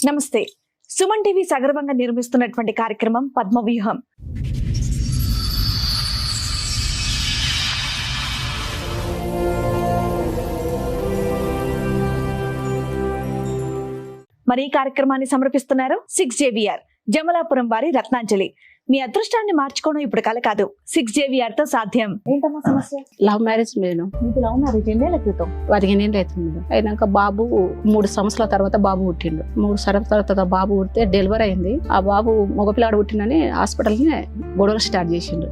నమస్తే. సుమన్ టీవీ సగర్వంగా నిర్మిస్తున్నటువంటి కార్యక్రమం పద్మవ్యూహం. మరి ఈ కార్యక్రమాన్ని సమర్పిస్తున్నారు 6JVR జమలాపురం వారి రత్నాంజలి. మీ అదృష్టాన్ని మార్చుకోవడం ఇప్పుడు కల కాదు, 6JVR తో సాధ్యం. ఏంటమ్మా సమస్య? Love marriage madam. మీకు లవ్ మ్యారేజ్ ఎన్నేళ్ల క్రితం? 15 ఏళ్ళు అవుతుంది మేడం. అయినాక బాబు 3 సంవత్సరాల తర్వాత బాబు పుట్టిండు. 3 సంవత్సరాల తర్వాత బాబు పుడితే డెలివరీ అయింది. ఆ బాబు మగపిల్లాడు పుట్టిందని హాస్పిటల్ని గొడవలు స్టార్ట్ చేసిండు.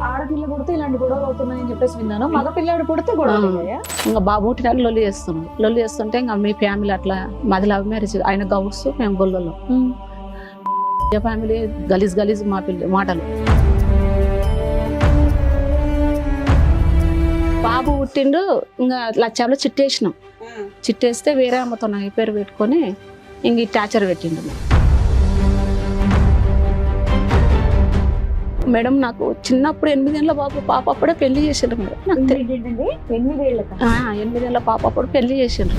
ఆడపిల్ల పుడితే ఇలాంటి గొడవలు అవుతున్నాయని చెప్పేసి విన్నాను. మగ పిల్లాడు పుడితే గొడవలు అయ్యాయా? ఇంకా బాబు పుట్టినాడు లొల్లి చేస్తున్నాడు. లొల్లి చేస్తుంటే ఇంకా మీ ఫ్యామిలీ అట్లా, మాది లవ్ మ్యారేజ్, ఆయన గౌడ్స్ మేము గొల్లలో. ఫ్యామిలీ గలీజ్ గలీజ్ మా మాటలు. బాబు పుట్టిండు, ఇంకా లచ్చాలో చిట్టేసినాం. చిట్టేస్తే వేరే అమ్మతో నా పేరు పెట్టుకొని ఇంక ఈ టార్చర్ పెట్టిండు. మేడం నాకు చిన్నప్పుడు 8 ఏళ్ళ బాబు పాప అప్పుడే పెళ్లి చేసిండ్రు మేడం. నాకు 8 ఏళ్ళ పాప అప్పుడు పెళ్లి చేసిండ్రు.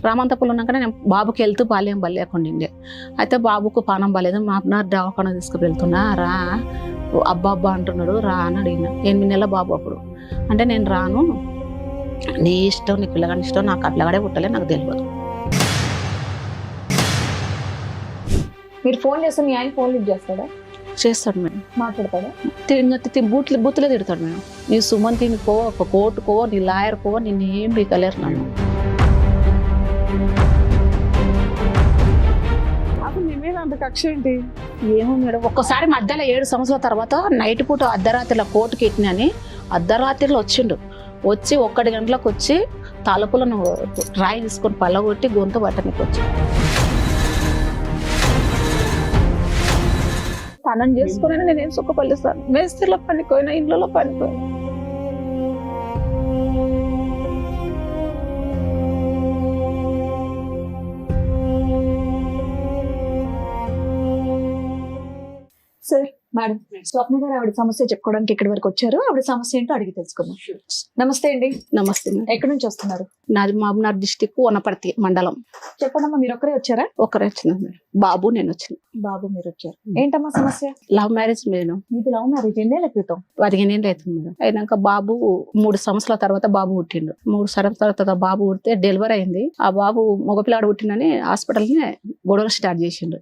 రామంతపురం ఉన్నాక నేను బాబుకి వెళ్తూ బాల్యం బలేకుండిండే. అయితే బాబుకు పానం బాలేదు, మా అన్న దవాఖాన తీసుకువెళ్తున్నా, రా అబ్బా అబ్బా అంటున్నాడు, రా అని అడిగిన. 8 నెలల బాబు అప్పుడు. అంటే నేను రాను, నీ ఇష్టం, నీ పిల్లగాని ఇష్టం, నాకు ఆ పిల్లగాడే పుట్టలే, నాకు తెలియదు. మీరు ఫోన్ చేస్తే మీ ఆయన ఫోన్ లిఫ్ట్ చేస్తాడా? చేస్తాడు మేడం. మాట్లాడతాడా? బూతులే తిడతాడు మేడం. నీ సుమంతిని కో, ఒక కోర్టుకో, నీ లాయర్ కో, నిన్ను ఏం బీకలేరు నన్ను. అసలు మీ మీద అంత కక్ష ఏంటి? ఏమో మేడం, ఒక్కసారి మధ్యలో 7 సంవత్సరాల తర్వాత నైట్ పూట అర్ధరాత్రిలో కోర్టుకి ఎక్కినని అర్ధరాత్రిలో వచ్చిండు. వచ్చి 1 గంటలకు వచ్చి తలుపులను రాయి తీసుకొని పళ్ళగొట్టి గొంతు పట్టనికి వచ్చి తనని చేసుకుని నేనేం సుఖపల్లిస్తాను. మేస్త్రిలో పనిపోయినా, ఇంట్లో పనిపోయినా. సార్, మేడం, స్వప్న గారు ఆవిడ సమస్య చెప్పుకోవడానికి ఇక్కడి వరకు వచ్చారు. ఆవిడ సమస్య ఏంటో అడిగి తెలుసుకుందాం. నమస్తే అండి. నమస్తే మేడం. ఎక్కడి నుంచి వస్తున్నారు? నాది మహబూబ్నగర్ డిస్టిక్, వనపర్తి మండలం. చెప్పండమ్మా, మీరు ఒక్కరే వచ్చారా? ఒకరే వచ్చిన మేడం. బాబు నేను వచ్చిన. బాబు మీరు వచ్చారు. ఏంటమ్మా సమస్య? Love marriage madam. మీకు లవ్ మ్యారేజ్ ఎన్నేళ్ల క్రితం? 15 ఏళ్ళు అవుతుంది మేడం. అయినాక బాబు 3 సంవత్సరాల తర్వాత బాబు పుట్టిండు. 3 సంవత్సరాల తర్వాత బాబు పుడితే డెలివరీ అయింది. ఆ బాబు మగపిల్లాడు పుట్టిందని హాస్పిటల్ని గొడవలు స్టార్ట్ చేసిండు.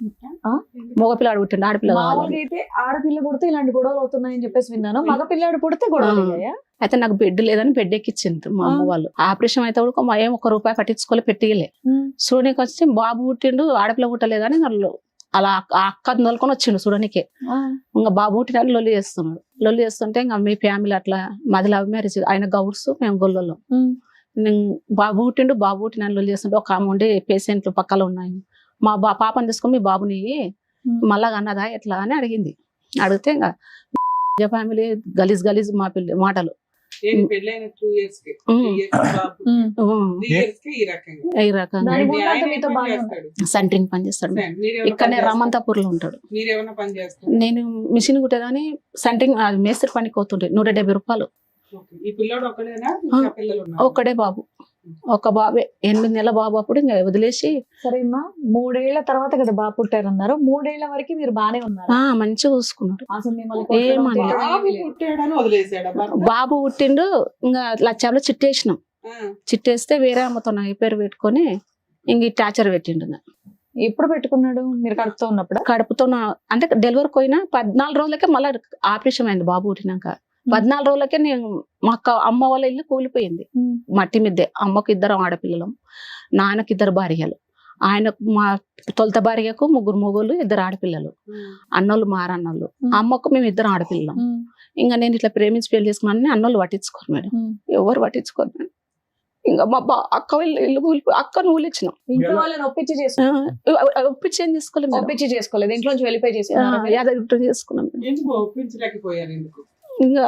మగపిల్లాడు పుట్టిండు, ఆడపిల్ల కావాలి. అయితే ఆడపిల్ల పుడితే ఇలాంటి గొడవలు అవుతున్నాయని చెప్పేసి విన్నాను. మగ పిల్లాడు పుడితే గొడవలు అయ్యాయా? అయితే నాకు బెడ్ లేదని బెడ్ ఎక్కిచ్చింది మా అమ్మ వాళ్ళు. ఆపరేషన్ అయితే కూడా మా ఏం 1 రూపాయి కట్టించుకోలే, పెట్టియలే. చూడనికి వచ్చి బాబు పుట్టిండు, ఆడపిల్ల పుట్టలేదని వాళ్ళు అలా ఆ అక్క నొలుకొని వచ్చిండు చూడనికే. ఇంకా బాబు పుట్టిన లొల్లి చేస్తున్నాడు. లొల్లి చేస్తుంటే ఇంకా మీ ఫ్యామిలీ అట్లా, మాది లవ్ మ్యారేజ్, ఆయన గౌడ్స్ మేము గొల్లలో. బాబు పుట్టిన లొల్లి చేస్తుంటే ఒక ఆమె ఉండి పేషెంట్లు పక్కలో ఉన్నాయి. మా పాపని తీసుకొని మీ బాబుని మళ్ళా అన్నదా ఎట్లా అని అడిగింది. అడిగితే ఇంకా ఫ్యామిలీ గలీజ్ గలీజ్ మా మాటలు. ఈ రకంగా సెంటరింగ్ పని చేస్తాడు. ఇక్కడనే రామంతాపూర్ లో ఉంటాడు. నేను మిషన్ కుట్టేదాని సెంటరింగ్ మేస్త్రి పనికి పోతుండే. 170 రూపాయలు. ఒక్కడే బాబు, ఒక బాబే. 8 నెలల బాబు అప్పుడు ఇంకా వదిలేసి. సరేమ్మా, 3 ఏళ్ల తర్వాత కదా బాబు పుట్టారన్నారు. 3 ఏళ్ల వరకు మీరు బానే ఉన్నారు, మంచిగా చూసుకున్నారు. బాబు పుట్టిండు, ఇంకా లచ్చాలో చిట్టేసినాం. చిట్టేస్తే వేరే అమ్మతో నా పేరు పెట్టుకొని ఇంక ఈ టార్చర్ పెట్టిండు. ఎప్పుడు పెట్టుకున్నాడు? మీరు కడుపుతో ఉన్నప్పుడు? కడుపుతో అంటే డెలివరీ పోయినా 14 రోజులకే మళ్ళీ ఆపరేషన్ అయింది. బాబు పుట్టినాక 14 రోజులకే నేను మా అమ్మ వాళ్ళ ఇల్లు కూలిపోయింది. మట్టి మిద్దే. అమ్మకు 2 ఆడపిల్లలం, నాన్నకి 2 భార్యలు. ఆయనకు మా తొలత భార్యకు 3 మొగోళ్ళు, 2 ఆడపిల్లలు. అన్నోళ్ళు మారన్నోళ్ళు. అమ్మకు మేము 2 ఆడపిల్లలం. ఇంకా నేను ఇట్లా ప్రేమించి పెళ్లి చేసుకున్నాను. అన్నోళ్ళు పట్టించుకోరు మేడం, ఎవరు పట్టించుకోరు మేడం. ఇంకా మా అక్క ఇల్లు కూలిపోయి అక్కను ఊలిచ్చినాం. ఒప్పించి ఏం చేసుకోలేదు, ఒప్పించి చేసుకోలేదు, ఇంట్లో నుంచి వెళ్ళిపోయి చేసుకున్నాం. యాదగిరి చేసుకున్నాం. ఇంకా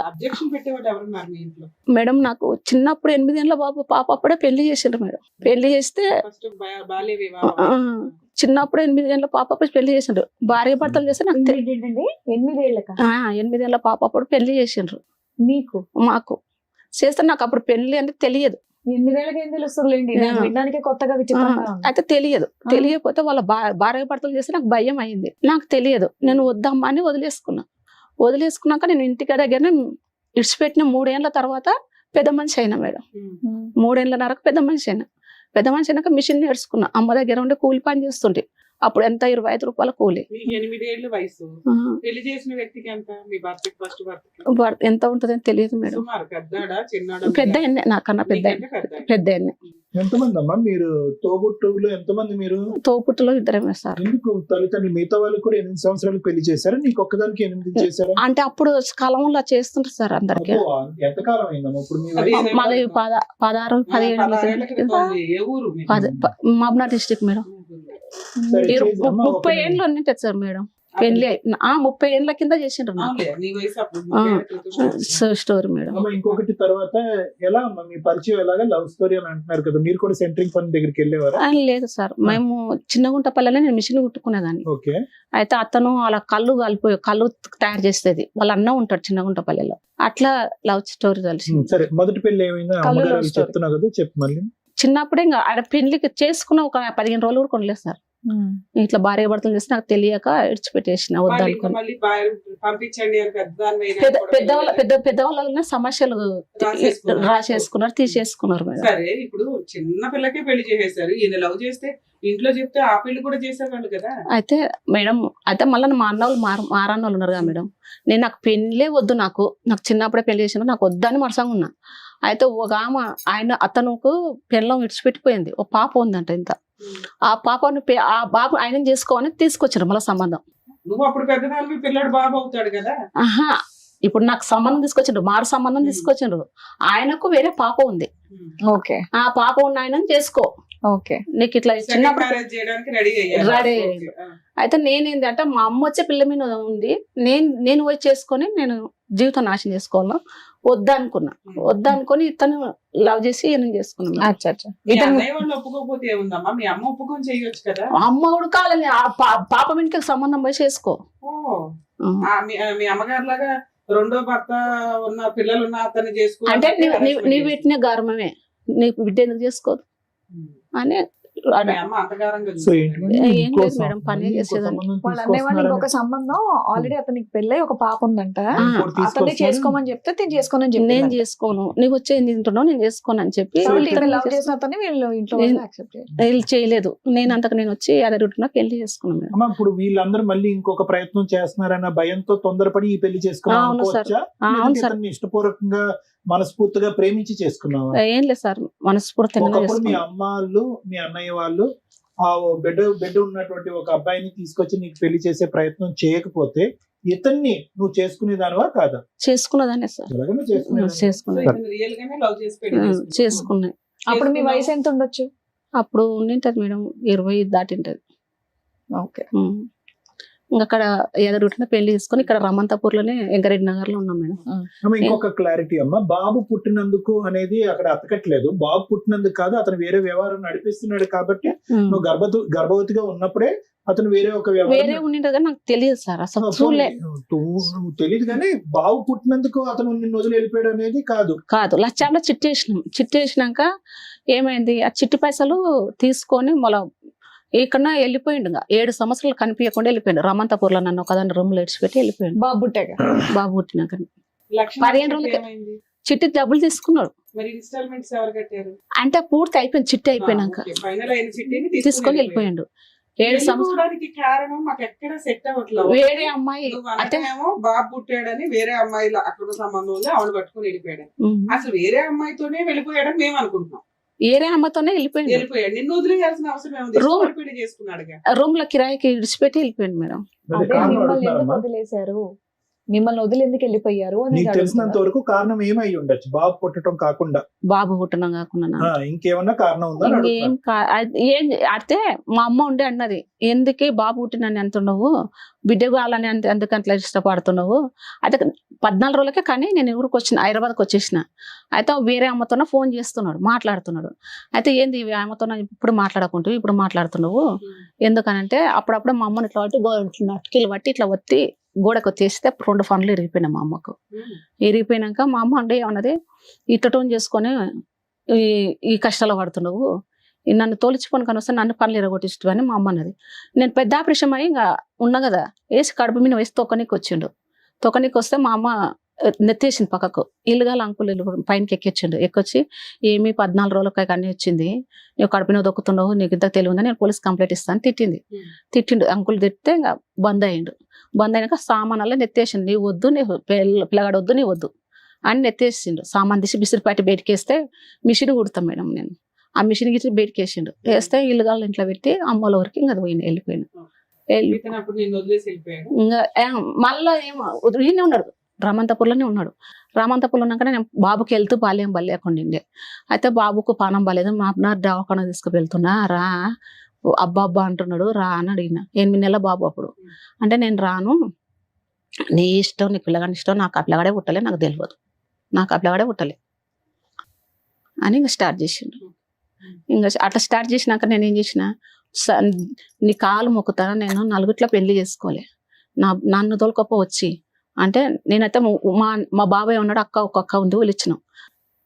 మేడం నాకు చిన్నప్పుడు 8 ఏళ్ళ బాబు పాప అప్పుడే పెళ్లి చేసిండ్రు మేడం. పెళ్లి చేస్తే చిన్నప్పుడు 8 ఏళ్ళ పాప అప్పుడు పెళ్లి చేసిండ్రు. భార్య భర్తలు చేస్తే నాకు 8 ఏళ్ల 8 ఏళ్ళ పాప అప్పుడు పెళ్లి చేసిండ్రు. మీకు మాకు చేస్తే నాకు అప్పుడు పెళ్లి అంటే తెలియదు. 8 ఏళ్ళకి ఏం తెలుస్తుందిలేండి, నాకు వినడానికే కొత్తగా విచిత్రంగా ఉంది. అయితే తెలియకపోతే వాళ్ళ భార్య భర్తలు చేస్తే నాకు భయం అయింది. నాకు తెలియదు, నేను వద్దమ్మా అని వదిలేసుకున్నాక నేను ఇంటికి దగ్గరనే ఇడిచిపెట్టిన 3 ఏళ్ల తర్వాత పెద్ద మనిషి అయినా మేడం. 3 ఏళ్ళన్నరకు పెద్ద మనిషి అయినాక మిషన్ నేర్చుకున్నా. అమ్మ దగ్గర ఉండి కూలి పని చేస్తుంటే అప్పుడు ఎంత 25 రూపాయల కూలి. 8 ఏళ్ళ వయసు. పెళ్లి చేసిన వ్యక్తికి ఎంత? మీ భర్తకి, ఫస్ట్ భర్తకి ఎంత ఉంటుందని తెలియదు మేడం. సుమారు పెద్దడా చిన్నడా? పెద్ద ఎన్నే, నాకన్నా పెద్ద ఎన్నే. ఎంతమంది అమ్మా మీరు తోబుట్టువులు? ఎంతమంది మీరు? తోపుట్టులో 2 సార్. ఎందుకు తల్లిదండ్రులు మిగతా వాళ్ళు కూడా 8 సంవత్సరాలు పెళ్లి చేశారా? నీకు ఒక్కదానికి 8 చేశారా? అంటే అప్పుడు కాలంలో చేస్తుంటారు సార్ అందరికి. అబ్బో, ఎంతకాలం అయిందమ్మా ఇప్పుడు మీ అది వయసు? మాది 16, 17 ఏ ఊరు మీది? Mahabubnagar district madam. సరే, చేసి అమ్మా, 30 ఏళ్ళు ఉన్నట్టు సార్ మేడం పెళ్లి. 30 ఏళ్ళ కింద చేసిండ్రు నాకు అవునులే, నీ వయసు అప్పుడు 30 ఏళ్ల క్రితం. Story madam. అమ్మా, ఇంకొకటి తర్వాత ఎలా అమ్మా మీ పరిచయం? ఎలాగా లవ్ స్టోరీ అని అంటున్నారు కదా, మీరు కూడా సెంటరింగ్ పని దగ్గరికి వెళ్ళేవారా? లేదు సార్, మేము చిన్నగుంటపల్లెలో నేను మిషన్ కుట్టుకునేదాన్ని. ఓకే. అయితే అతను అలా కళ్ళు తయారు చేసేది, వాళ్ళ అన్న ఉంటాడు చిన్నగుంటపల్లెలో. అట్లా లవ్ స్టోరీ తెలిసి. సరే, మొదటి పెళ్లి ఏమైనా కళ్ళు అమ్మగారు love వాళ్ళు story. చెప్తున్నావు కదా, చెప్పు మళ్ళీ. చిన్నప్పుడే ఇంకా ఆడ పెళ్లికి చేసుకున్న ఒక 15 రోజులు కూడా కొనలేదు సార్. ఇట్లా భార్య భర్తలు చేసి నాకు తెలియక ఇడిచిపెట్టేసిన వాళ్ళు ఇంకా వద్దనుకుని. మళ్ళీ పంపించండి అని పెద్దవాళ్ళ సమస్యలు రాసేసుకున్నారు, తీసేసుకున్నారు మేడం. సరే, ఇప్పుడు చిన్న పిల్లకే పెళ్లి చేసేసారు. ఈయన లవ్ చేస్తే ఇంట్లో చెప్తే ఆ పెళ్లి కూడా చేసేవాళ్ళు కదా. అయితే మేడం, అయితే మళ్ళీ మా అన్న వాళ్ళు మారన్న వాళ్ళు ఉన్నారు కదా మేడం. నాకు పెళ్ళే వద్దు, నాకు చిన్నప్పుడే పెళ్లి చేసిన, నాకు వద్దని మరసంగా ఉన్నా. అయితే ఒక ఆమె అతనుకు పెళ్ళం విడిచిపెట్టిపోయింది, ఒక పాప ఉందంట. ఇంత ఆ పాపను ఆ బాబు ఆయన చేసుకోవాలని తీసుకొచ్చారు మళ్ళీ సంబంధం. నువ్వు అప్పుడు పెద్దదానివి, పిల్లడు బాబు అవుతాడు కదా. ఆహా, ఇప్పుడు నాకు సంబంధం తీసుకొచ్చిండ్రు, మారు సంబంధం తీసుకొచ్చిండ్రు. ఆయనకు వేరే పాప ఉంది. ఓకే. ఆ పాప ఉన్న ఆయన చేసుకో, ఓకే, నీకు ఇట్లా చిన్నప్పుడు మ్యారేజ్ చేయడానికి రెడీ అయ్యారు. రెడీ అయితే నేనేంది అంటే మా అమ్మ వచ్చే పిల్ల మీద ఉంది, నేను పోయి చేసుకొని నేను జీవితం నాశనం చేసుకోవాలా వద్దనుకొని ఇతను లవ్ చేసి ఈయన చేసుకున్నాను. అన్నయ్య వాళ్ళు ఒప్పుకోకపోతే ఏముందమ్మా, మీ అమ్మ ఒప్పుకొని చేయొచ్చు కదా. అమ్మ ఉడకాలని పాప వెనుక సంబంధం పోయి చేసుకో. మీ అమ్మగారు లాగా రెండో భర్త ఉన్న పిల్లలు ఉన్న అతన్ని చేసుకో అంటే నీ పెట్టిన గర్వమే, నీ బిడ్డ ఎందుకు చేసుకోదు అని. మీ అమ్మ అంతగారంగా సో ఏంటి మేడం? ఏం ఇంకో లేదు మేడం, పని ఇంకో చేసేదాన్ని. సంబంధం వాళ్ళ అన్నయ్య వాళ్ళు తీసుకొస్తున్నారని ఇంకొక సంబంధం ఆల్రెడీ అతనికి పెళ్ళై ఒక పాప ఉందంట. ఇంకోటి అతన్ని తీసుకొస్తున్నారు. చేసుకోమని చెప్తే తిని చేసుకోనని చెప్పి నేను చేసుకోను, నీకు వచ్చే తింటున్నావు, నేను చేసుకోను అని చెప్పి లవ్ చేసిన అతన్ని వీళ్ళు ఇంట్లో యాక్సెప్ట్ చేయాలి. వీళ్ళు చేయలేదు. నేను అంతకు నేను వచ్చి అదరుటున్నా పెళ్లి చేసుకున్నాను మేడం. అమ్మా, ఇప్పుడు వీళ్ళందరూ మళ్ళీ ఇంకొక ప్రయత్నం చేస్తున్నారన్న భయంతో తొందరపడి ఈ పెళ్లి చేసుకున్నావు అవును సార్. అనుకోవచ్చా? అవును లేదంటే సార్. ఇతన్ని ఇష్టపూర్వకంగా మనస్ఫూర్తిగా ప్రేమించి చేసుకున్నావా? ఏం లేదు సార్, మనస్ఫూర్తిగా ఒకప్పుడు మీ చేసుకున్నాను. అమ్మ వాళ్ళు మీ అన్నయ్య వాళ్ళు ఆ బిడ్డ ఉన్నటువంటి ఒక అబ్బాయిని తీసుకొచ్చి నీకు పెళ్లి చేసే ప్రయత్నం చేయకపోతే ఇతన్ని నువ్వు చేసుకునేదానివా కాదా? చేసుకున్నదానే సార్, ఎలాగైనా చేసుకునేదానివా? చేసుకున్నాను, రియల్ గానే లవ్ చేసి పెళ్లి చేసుకున్నావు. చేసుకున్నాయి. అప్పుడు మీ వయసు ఎంత ఉండొచ్చు? అప్పుడు ఉండింటది మేడం, 20 దాటింటది. ఓకే. ఇంకా అక్కడ ఎదురుటిన పెళ్లి చేసుకుని ఇక్కడ రమంతాపూర్ లోనే వెంకరెడ్డి నగర్ లో ఉన్నాం మేడం. అమ్మ, ఇంకొక క్లారిటీ అమ్మ, బాబు పుట్టినందుకు అనేది అక్కడ అతకట్లేదు. బాబు పుట్టినందుకు కాదు, అతను వేరే వ్యవహారం నడిపిస్తున్నాడు కాబట్టి నువ్వు గర్భవతిగా ఉన్నప్పుడే అతను వేరే ఒక వేరే వ్యవహారం ఉండింటది కానీ నాకు తెలియదు సార్, అసలు చూడలే. నువ్వు తెలియదు కానీ బాబు పుట్టినందుకు అతను నిన్ను వదిలి వెళ్ళిపోయాడు అనేది కాదు. లక్షల్లో చిట్టేసినాక ఏమైంది, ఆ చిట్టి పైసలు తీసుకొని మళ్ళీ ఇక్కడ వెళ్ళిపోయిండు. 7 సంవత్సరాలు కనిపించకుండా వెళ్ళిపోయిండు. రమంతాపూర్ లో నన్ను ఒకదాన్ని రూమ్ లో ఇడిచిపెట్టి వెళ్ళిపోయిండు. బాబు పుట్టాక బాబు పుట్టినాక లక్ష్మి 15 రోజులకి ఏమైంది? చిట్టి డబ్బులు తీసుకున్నాడు. మరి ఇన్స్టాల్మెంట్స్ ఎవరు కట్టారు? అంటే పూర్తి అయిపోయింది, చిట్టి అయిపోయినాక ఫైనల్ అయిన చిట్టిని తీసుకొని వెళ్ళిపోయిండు. 7 సంవత్సరాలు వెళ్ళిపోవడానికి కారణం మాకు ఎక్కడ సెట్ అవ్వట్లేదు. వేరే అమ్మాయి నువ్వు అంటే అనగానేమో బాబు పుట్టాడని వేరే అమ్మాయిలో అక్కడ సంబంధం ఉంది, ఆవిడ పట్టుకుని వెళ్ళిపోయాడు. అసలు వేరే అమ్మాయితోనే వెళ్ళిపోయాడని మేము అనుకుంటున్నాం. వేరే అమ్మతోనే వెళ్ళిపోయిండు. వెళ్ళిపోయాడు, నిన్ను వదిలేయాల్సిన అవసరం ఏముంది? Room- ఇష్టపడి పెళ్లి చేసుకున్నాడుగా. రూమ్ లో కిరాయికి ఇడిచిపెట్టి వెళ్ళిపోయిండు మేడం. అదే అదే కారణం మిమ్మల్ని ఎందుకు అడుగుతున్నారమ్మా. వదిలేశారు, మిమ్మల్ని వదిలి ఎందుకు వెళ్ళిపోయారు అని నీకు తెలిసినంత వరకు కారణం ఏమై ఉండొచ్చు బాబు పుట్టడం కాకుండా? బాబు పుట్టడం కాకుండా ఇంకేమన్నా కారణం ఉందా అని ఇంకేం ఏం అయితే మా అమ్మ ఉండే అన్నది, ఎందుకే బాబు పుట్టినని అంటున్నావు, బిడ్డ కావాలని ఎందుకు అట్లా ఇష్టపడుతున్నావు. అయితే 14 రోజులకే కానీ నేను ఊరికి వచ్చిన, హైదరాబాద్కి వచ్చేసిన. అయితే వేరే అమ్మతోనే ఫోన్ చేస్తున్నాడు, మాట్లాడుతున్నాడు. అయితే ఏంది ఈ అమ్మతో ఇప్పుడు మాట్లాడుకుంటూ ఇప్పుడు మాట్లాడుతున్నావు ఎందుకనంటే అప్పుడప్పుడు మా అమ్మని ఇట్లా బట్టి అటుకీలు బట్టి ఇట్లా ఒత్తి గోడకు వచ్చేస్తే 2 ఫన్లు ఇరిగిపోయినాయి మా అమ్మకు. ఇరిగిపోయినాక మా అమ్మ అంటే ఏమన్నది, ఇట్టటోన్ చేసుకొని ఈ కష్టాలు పడుతున్నావు, నన్ను తోలిచిపోను కానీ వస్తే నన్ను పనులు ఇరగొట్టిస్తు అని మా అమ్మ అన్నది. నేను పెద్ద ఆపరేషన్ అయ్యి ఇంకా ఉన్నా కదా, వేసి కడుపు మీద వేసి తొక్కనీకి వచ్చిండు. తొక్కనీకి వస్తే మా అమ్మ నెత్తేసింది పక్కకు. ఇల్లుగాల అంకులు పైనకి ఎక్కించిండు. ఎక్కొచ్చి ఏమి 14 రోజులకి అన్నీ వచ్చింది, నువ్వు కడుపు మీద దొక్కుతున్నావు, నీకు ఇంత తెలియదు, నేను పోలీస్ కంప్లైంట్ ఇస్తాను తిట్టిండు. అంకులు తిట్టితే ఇంకా బంద్ అయ్యిండు. బంద్ అయినాక సామాన్లలో నెత్తేసిండు. నీ వద్దు, నీ పిల్లగాడు వద్దు, నీ వద్దు అని నెత్తేసిండు. సామాన్ తీసి బిసిరిపాటి బయటకి వేస్తే మిషన్ కుడతాం మేడం నేను. ఆ మిషన్ గిట్ల బయటకి వేసిండు. వేస్తే ఇల్లుగాల ఇంట్లో పెట్టి అమ్మల వరకు ఇంకా అది వెళ్ళిపోయినా. ఇంకా మళ్ళా ఏమో ఈయనే ఉన్నాడు, రామంతపూర్లోనే ఉన్నాడు. రామంతపూర్లో ఉన్నాక నేను బాబుకి వెళ్తూ బాల్యం బలేకుండిండే. అయితే బాబుకు పానం బాలేదు, మా అన్న దవాఖాన తీసుకువెళ్తున్నా, రా అబ్బా అంటున్నాడు, రా అని అడిగిన. 8 నెలల బాబు అప్పుడు. అంటే నేను రాను, నీ ఇష్టం, నీ పిల్లగాని ఇష్టం, నాకు ఆ పిల్లగాడే పుట్టలే, నాకు తెలియదు, నాకు ఆ పిల్లగాడే పుట్టలే అని ఇంకా స్టార్ట్ చేసిండు. ఇంకా అట్లా స్టార్ట్ చేసినాక నేను ఏం చేసిన, నీ కాలు మొక్కుతాను, నేను నలుగుట్ల పెళ్లి చేసుకోలే, నన్ను తోలుకొప్ప వచ్చి అంటే నేనైతే మా బాబాయ్ ఉన్నాడు, ఒక అక్క ఉంది, వాళ్ళు ఇచ్చినాం.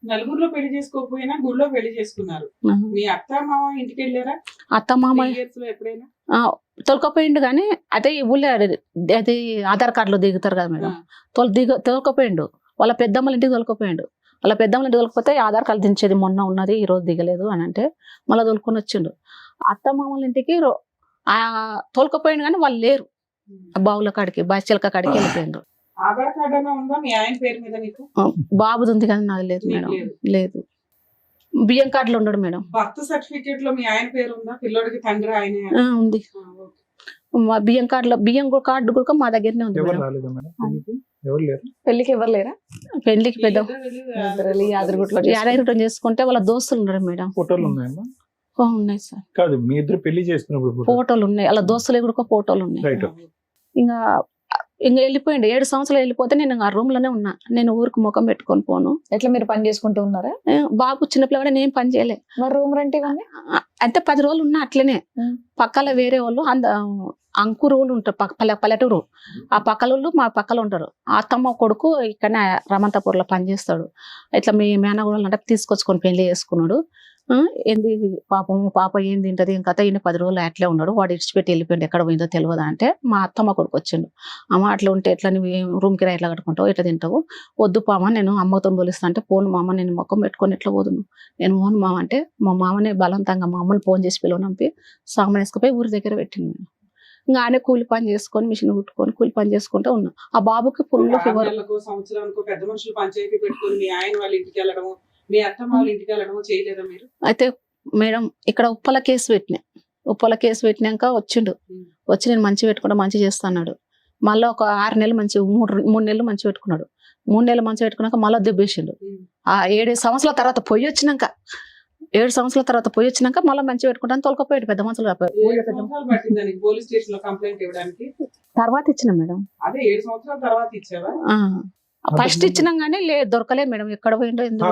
నలుగురిలో పెళ్లి చేసుకోకపోయినా గుళ్ళో పెళ్లి చేసుకున్నారు. మీ అత్త మామ ఇంటికి వెళ్ళారా? అత్త మామ ఎప్పుడైనా తొలకపోయిండు కానీ అదే ఊళ్ళో అది ఆధార్ కార్డులో దిగుతారు కదా మేడం, తొలకపోయిండు. వాళ్ళ పెద్దమ్మల ఇంటికి తొలకపోయిండు. వాళ్ళ పెద్దమ్మల ఇంటికి తొలకపోతే ఆధార్ కార్డు దించేది మొన్న ఉన్నది, ఈ రోజు దిగలేదు అని అంటే మళ్ళీ తొలుకొని వచ్చిండు. అత్త మామల ఇంటికి తోలుకపోయిండు కానీ వాళ్ళు లేరు. బావుల కాడికి బాచిలక కాడికి వెళ్ళిపోయిండ్రు. ఆధార్ కార్డు అయినా ఉందా మీ ఆయన పేరు మీద? నీకు బాబుది ఉంది కానీ నాకు లేదు మేడం. లేదు. బియ్యం కార్డులో ఉండడు మేడం. బర్త్ సర్టిఫికేట్ లో మీ ఆయన పేరు ఉందా? పిల్లోడికి తండ్రి ఆయన ఉంది. మా బియ్యం కార్డు కూడా మా దగ్గరనే ఉంది. పెళ్లికి ఎవరు లేరా? పెళ్లికి పెద్ద యాదగిరిగుట్టలో చేసుకుంటే వాళ్ళ దోస్తులు ఉన్నారు మేడం. ఫోటోలు ఉన్నాయమ్మా? ఉన్నాయి సార్. కాదు, మీ ఇద్దరు పెళ్లి చేసుకున్నప్పుడు ఫోటోలు ఉన్నాయి, అలా దోస్తులు కూడా ఫోటోలు ఉన్నాయి. ఇంకా వెళ్ళిపోయిండు. 7 సంవత్సరాలు వెళ్ళిపోతే నేను ఆ రూమ్ లోనే ఉన్నా. నేను ఊరికి ముఖం పెట్టుకొని పోను. ఎట్లా మీరు పని చేసుకుంటూ ఉన్నారా? బాబు చిన్నపిల్లగా నేను పని చేయలే. మరి రూమ్ రెంట్ అంటే 10 రోజులు ఉన్నా అట్లనే. పక్కల వేరే వాళ్ళు అంకురు వాళ్ళు ఉంటారు, పల్లెటూరు. ఆ పక్కల మా పక్కల ఉంటారు. ఆ అత్తమ్మ కొడుకు ఇక్కడనే రమంతపూర్లో పనిచేస్తాడు. ఇట్లా మీ మేనగోడలు అంటే తీసుకొచ్చుకొని పెళ్లి చేసుకున్నాడు. ఏంది పాప ఏం తింటది ఇంకా 10 రోజులు అట్లే ఉన్నాడు. వాడు ఇడిచిపెట్టి వెళ్ళిపోయింది, ఎక్కడ పోయిందో తెలియదా అంటే మా అత్తమ్మ కొడుకు వచ్చిండు. అమ్మ అట్లా ఉంటే ఎట్లా నువ్వు రూమ్ కిరా ఎట్లా కట్టుకుంటావు, ఎట్లా తింటావు, వద్దు పామ నేను అమ్మతో పోలిస్తా అంటే పోను మామ, నేను మొక్కం పెట్టుకొని ఎట్లా పోదును, నేను పోను మామ అంటే మా మామనే బలవంతంగా మా అమ్మని ఫోన్ చేసి పిలువనంపి సామాన్ వేసుకుపోయి ఊరి దగ్గర పెట్టింది. నేను ఇంకా ఆయన కూలి పని చేసుకొని మిషన్ కుట్టుకొని కూలి పని చేసుకుంటూ ఉన్నా. ఆ బాబుకి ఫుల్ ఫీవర్. సంవత్సరానికి పెద్ద మనుషులు పంచాయతీ పెట్టుకొని మీ ఆయన వాళ్ళ ఇంటికి వెళ్ళడము, మీ అత్తమ్మ వాళ్ళ ఇంటికి వెళ్ళడము చేయలేదా మీరు? అయితే మేడం ఇక్కడ ఉప్పల కేసు పెట్టినాక వచ్చిండు. వచ్చి నేను మంచి పెట్టుకుంటా, మంచి చేస్తాడు. మళ్ళీ ఒక 6 నెలలు మంచి 3 నెలలు మంచి పెట్టుకున్నాడు. 3 నెలలు మంచి పెట్టుకున్నాక మళ్ళీ దెబ్బేసిండు. ఆ 7 సంవత్సరాల తర్వాత పోయి వచ్చినాక 7 సంవత్సరాల తర్వాత పోయి వచ్చినాక మళ్ళీ మంచి పెట్టుకుంటాను తోలుకపోయాడు. పెద్ద మనుషులు పోలీస్ స్టేషన్ లో కంప్లైంట్ ఇవ్వడానికి తర్వాత ఇచ్చిన మేడం. అదే 7 సంవత్సరాల తర్వాత ఇచ్చావా? ఫస్ట్ ఇచ్చినాం కానీ దొరకలేదు మేడం, ఎక్కడ పోయిండో ఎందుకు.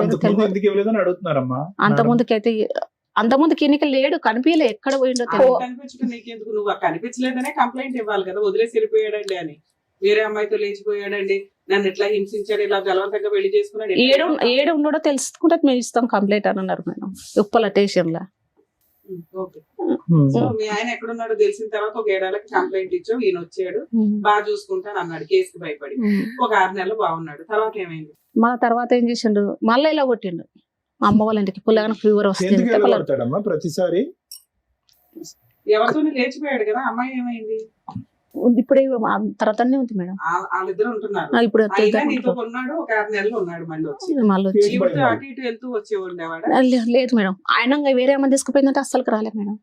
అంతముందుకి ఎన్నిక లేడు, కనిపించలే, ఎక్కడ పోయిండో తెలియదు. కనిపించడం నీకెందుకు? నువ్వు కనిపించలేదనే కంప్లైంట్ ఇవ్వాలి కదా, వదిలేసి వెళ్ళిపోయాడండి అని. వేరే అమ్మాయితో లేచిపోయాడండి, నన్ను ఎట్లా హింసించాడు, ఇలా బలవంతంగా పెళ్లి చేసుకున్నాడు. ఏడు ఉన్నాడో తెలుసుకుంటే మేము ఇస్తాం కంప్లైంట్ అని అన్నారు మేడం ఉప్పల స్టేషన్ లో. మీ ఆయన ఎక్కడున్నాడో తెలిసిన తర్వాత ఒక 7 ఏళ్ళకి కంప్లైంట్ ఇచ్చావు, ఈయన వచ్చాడు బాగా చూసుకుంటాను అన్నాడు, కేసుకి భయపడి. ఒక 6 నెలలు బాగున్నాడు. తర్వాత ఏమైంది? మళ్ళీ తర్వాత ఏం చేసిండు, మళ్ళీ ఇలా కొట్టిండు. అమ్మ వాళ్ళ ఇంటికి పుల్లగా ఫీవర్ వస్తుంది ప్రతిసారి. ఎవరితో లేచిపోయాడు కదా, అమ్మాయి ఏమైంది? ఇప్పుడే తర్వాతనే ఉంది మేడం. వాళ్ళిద్దరు ఉంటున్నారు. ఇప్పుడు ఉన్నాడు, ఒక 6 నెలలు ఉన్నాడు. మళ్ళీ వచ్చి అటు ఇటు వెళ్తూ వచ్చేవాడు. లేదు మేడం, ఆయన వేరే అమ్మ తీసుకుపోయిందంటే అస్సలుకి రాలేదు మేడం,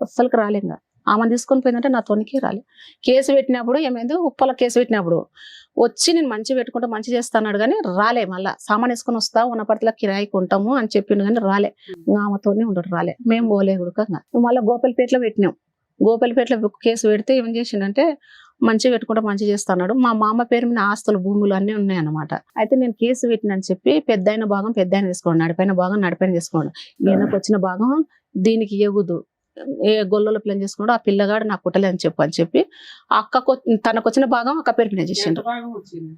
అస్సలుకి రాలేదు. ఆమె తీసుకొని పోయిందంటే నా తోనికి రాలే. కేసు పెట్టినప్పుడు ఏమైంది, ఉప్పల కేసు పెట్టినప్పుడు వచ్చి నేను మంచి పెట్టుకుంటా మంచి చేస్తాడు కానీ రాలే. మళ్ళీ సామాన్ వేసుకొని వస్తా ఉన్నపటిలో కిరాయికి ఉంటాము అని చెప్పిండు కానీ రాలే. ఆమెతోనే ఉండడు, రాలే. మేము పోలే ఉడకంగా. మళ్ళీ గోపాలపేటలో పెట్టినాం. గోపాలపేటలో కేసు పెడితే ఏం చేసిండంటే మంచి పెట్టుకుంటా మంచి చేస్తున్నాడు. మా మామ పేరు మీద ఆస్తులు భూములు అన్నీ ఉన్నాయన్నమాట. అయితే నేను కేసు పెట్టినని చెప్పి పెద్దయిన భాగం పెద్ద ఆయన తీసుకోండి, నడిపైన భాగం నడిపైన తీసుకోండి, ఈయనకు వచ్చిన భాగం దీనికి ఇవ్వదు ఏ గొల్లలో పిల్లని చేసుకున్నాడో ఆ పిల్లగాడు నాకు కుట్టలే అని చెప్పి ఆ అక్కకు తనకు వచ్చిన భాగం అక్క పేరు మీద ఎంత చేసిండు. భాగం వచ్చింది?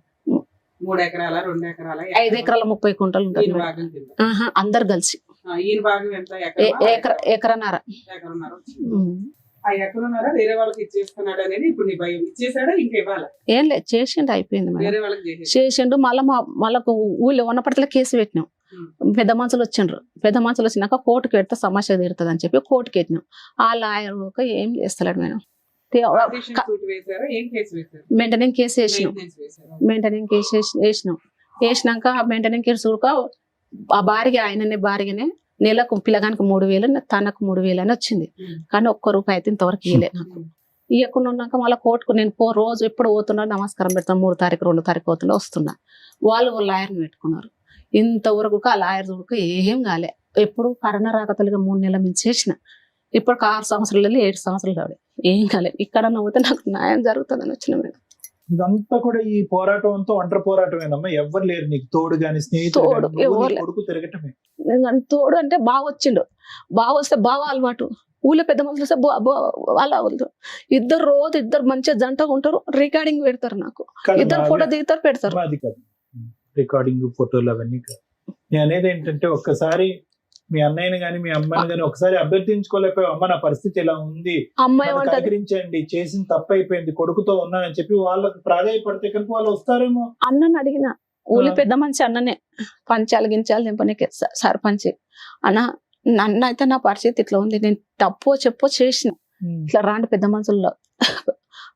3 ఎకరాల 2 ఎకరాల 5 ఎకరాల 30 కుంటలు ఉంటుంది ఈయన మేడం. భాగం కింద. ఆహా, అందరు కలిసి ఈయన భాగం ఎంత? ఎకరన్నర. ఎకరన్నర వచ్చింది. ఆ ఎకరన్నర వేరే వాళ్ళకి ఇచ్చేస్తున్నాడు అనేది ఇప్పుడు నీ భయం. ఇచ్చేసాడా ఇంకా ఇవ్వాలా? ఏం లేదు, చేసిండు అయిపోయింది మేడం. వేరే వాళ్ళకి చేసేసి చేసిండు. మళ్ళా ఊళ్ళో ఉన్నప్పటిలో కేసు పెట్టినాం. పెద్ద మనుషులు వచ్చిండ్రు. పెద్ద మనుషులు వచ్చినాక కోర్టుకి పెడితే సమస్య తీరుతుంది అని చెప్పి కోర్టుకి పెట్టినాం. ఆ లాయర్ ఏం చేస్తలేడు మేడం. Partition suit వేశారా? ఏం కేసు వేశారు? మెయింటెనింగ్ కేసు వేసినాం. Maintenance వేశారా? మెయింటెనింగ్ కేసు వేసినాక మెయింటెనింగ్ కేసు చూడక ఆ భార్యనే నెలకు పిల్లగానికి 3,000 తనకు 3,000 అని వచ్చింది. కానీ ₹1 అయితే ఇంతవరకు ఇవ్వలే నాకు. ఇవ్వకుండా ఉన్నాక మళ్ళీ కోర్టుకు నేను రోజు ఎప్పుడు పోతున్నా నమస్కారం పెడతాను. 3 తారీఖు 2 తారీఖు పోతున్నా వస్తున్నా. వాళ్ళు లాయర్ని పెట్టుకున్నారు. ఇంతవరకు ఆ లాయర్ చూడక ఏం కాలే. ఎప్పుడు కరోనా రాకతలుగా 3 నెలల నుంచి చేసిన. ఇప్పుడు 6 సంవత్సరాలు 7 సంవత్సరాలు కావాలి, ఏం కాలేదు. ఇక్కడ పోతే నాకు న్యాయం జరుగుతుందని వచ్చిన మేడం. ఇదంతా కూడా ఈ పోరాటం అంతా ఒంటరి పోరాటమేనమ్మా? ఎవరు లేరు నీకు తోడు గాని, స్నేహితుడు తోడు గాని, నువ్వు ఎవరు నీ లేరు. కొడుకు తిరగటమే. తోడు అంటే బాగా వచ్చిండు. బాగా వస్తే బాగా అలవాటు. ఊళ్ళో పెద్ద మనుషులు వస్తే వాళ్ళ ఇద్దరు రోజు మంచిగా జంటగా ఉంటారు. రికార్డింగ్ పెడతారు నాకు. కాదు, ఇద్దరు ఫోటో దిగుతారు, పెడతారు. అది కాదు రికార్డింగ్ ఫోటోలు అవన్నీ కాదు. నేను అనేది ఏంటంటే ఒక్కసారి మీ అన్నయ్యని గాని మీ అమ్మని గాని ఒకసారి అభ్యర్థించుకోలేకపోయావు, అమ్మ నా పరిస్థితి ఇలా ఉంది, అమ్మాయి నన్ను ఏమంటది, కనికరించండి, చేసిన తప్పు అయిపోయింది, కొడుకుతో ఉన్నానని చెప్పి వాళ్ళకి ప్రాధాయపడితే కనుక వాళ్ళు వస్తారేమో. అన్నని అడిగిన ఊళ్ళో పెద్ద మనిషి అన్ననే పంచాలు గించాలు దింపనీకి సర్పంచ్ అన్న, నన్ను అయితే నా పరిస్థితి ఇట్లా ఉంది, నేను తప్పో చెప్పో చేసిన, ఇట్లా రాండి పెద్ద మనుషుల్లో